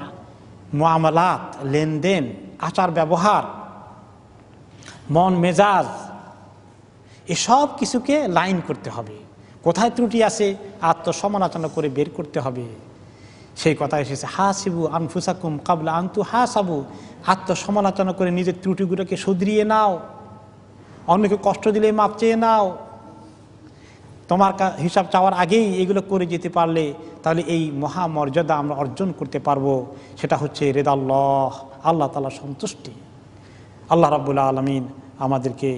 মুআমালাত, লেনদেন, আচার ব্যবহার, মন মেজাজ, এসব কিছুকে লাইন করতে হবে। কোথায় ত্রুটি আছে আত্মসমালোচনা করে বের করতে হবে। সেই কথা এসেছে, হাসিবু আনফুসাকুম কাবলা আনতু হাসাবু, আত্মসমালোচনা করে নিজের ত্রুটিগুলোকে শুধরিয়ে নাও, অন্যকে কষ্ট দিলে মাপ চেয়ে নাও। তোমার হিসাব চাওয়ার আগেই এগুলো করে যেতে পারলে তাহলে এই মহামর্যাদা আমরা অর্জন করতে পারবো। সেটা হচ্ছে রেদাল্লাহ, আল্লাহ তাআলার সন্তুষ্টি। আল্লাহ রাব্বুল আলামিন আমাদেরকে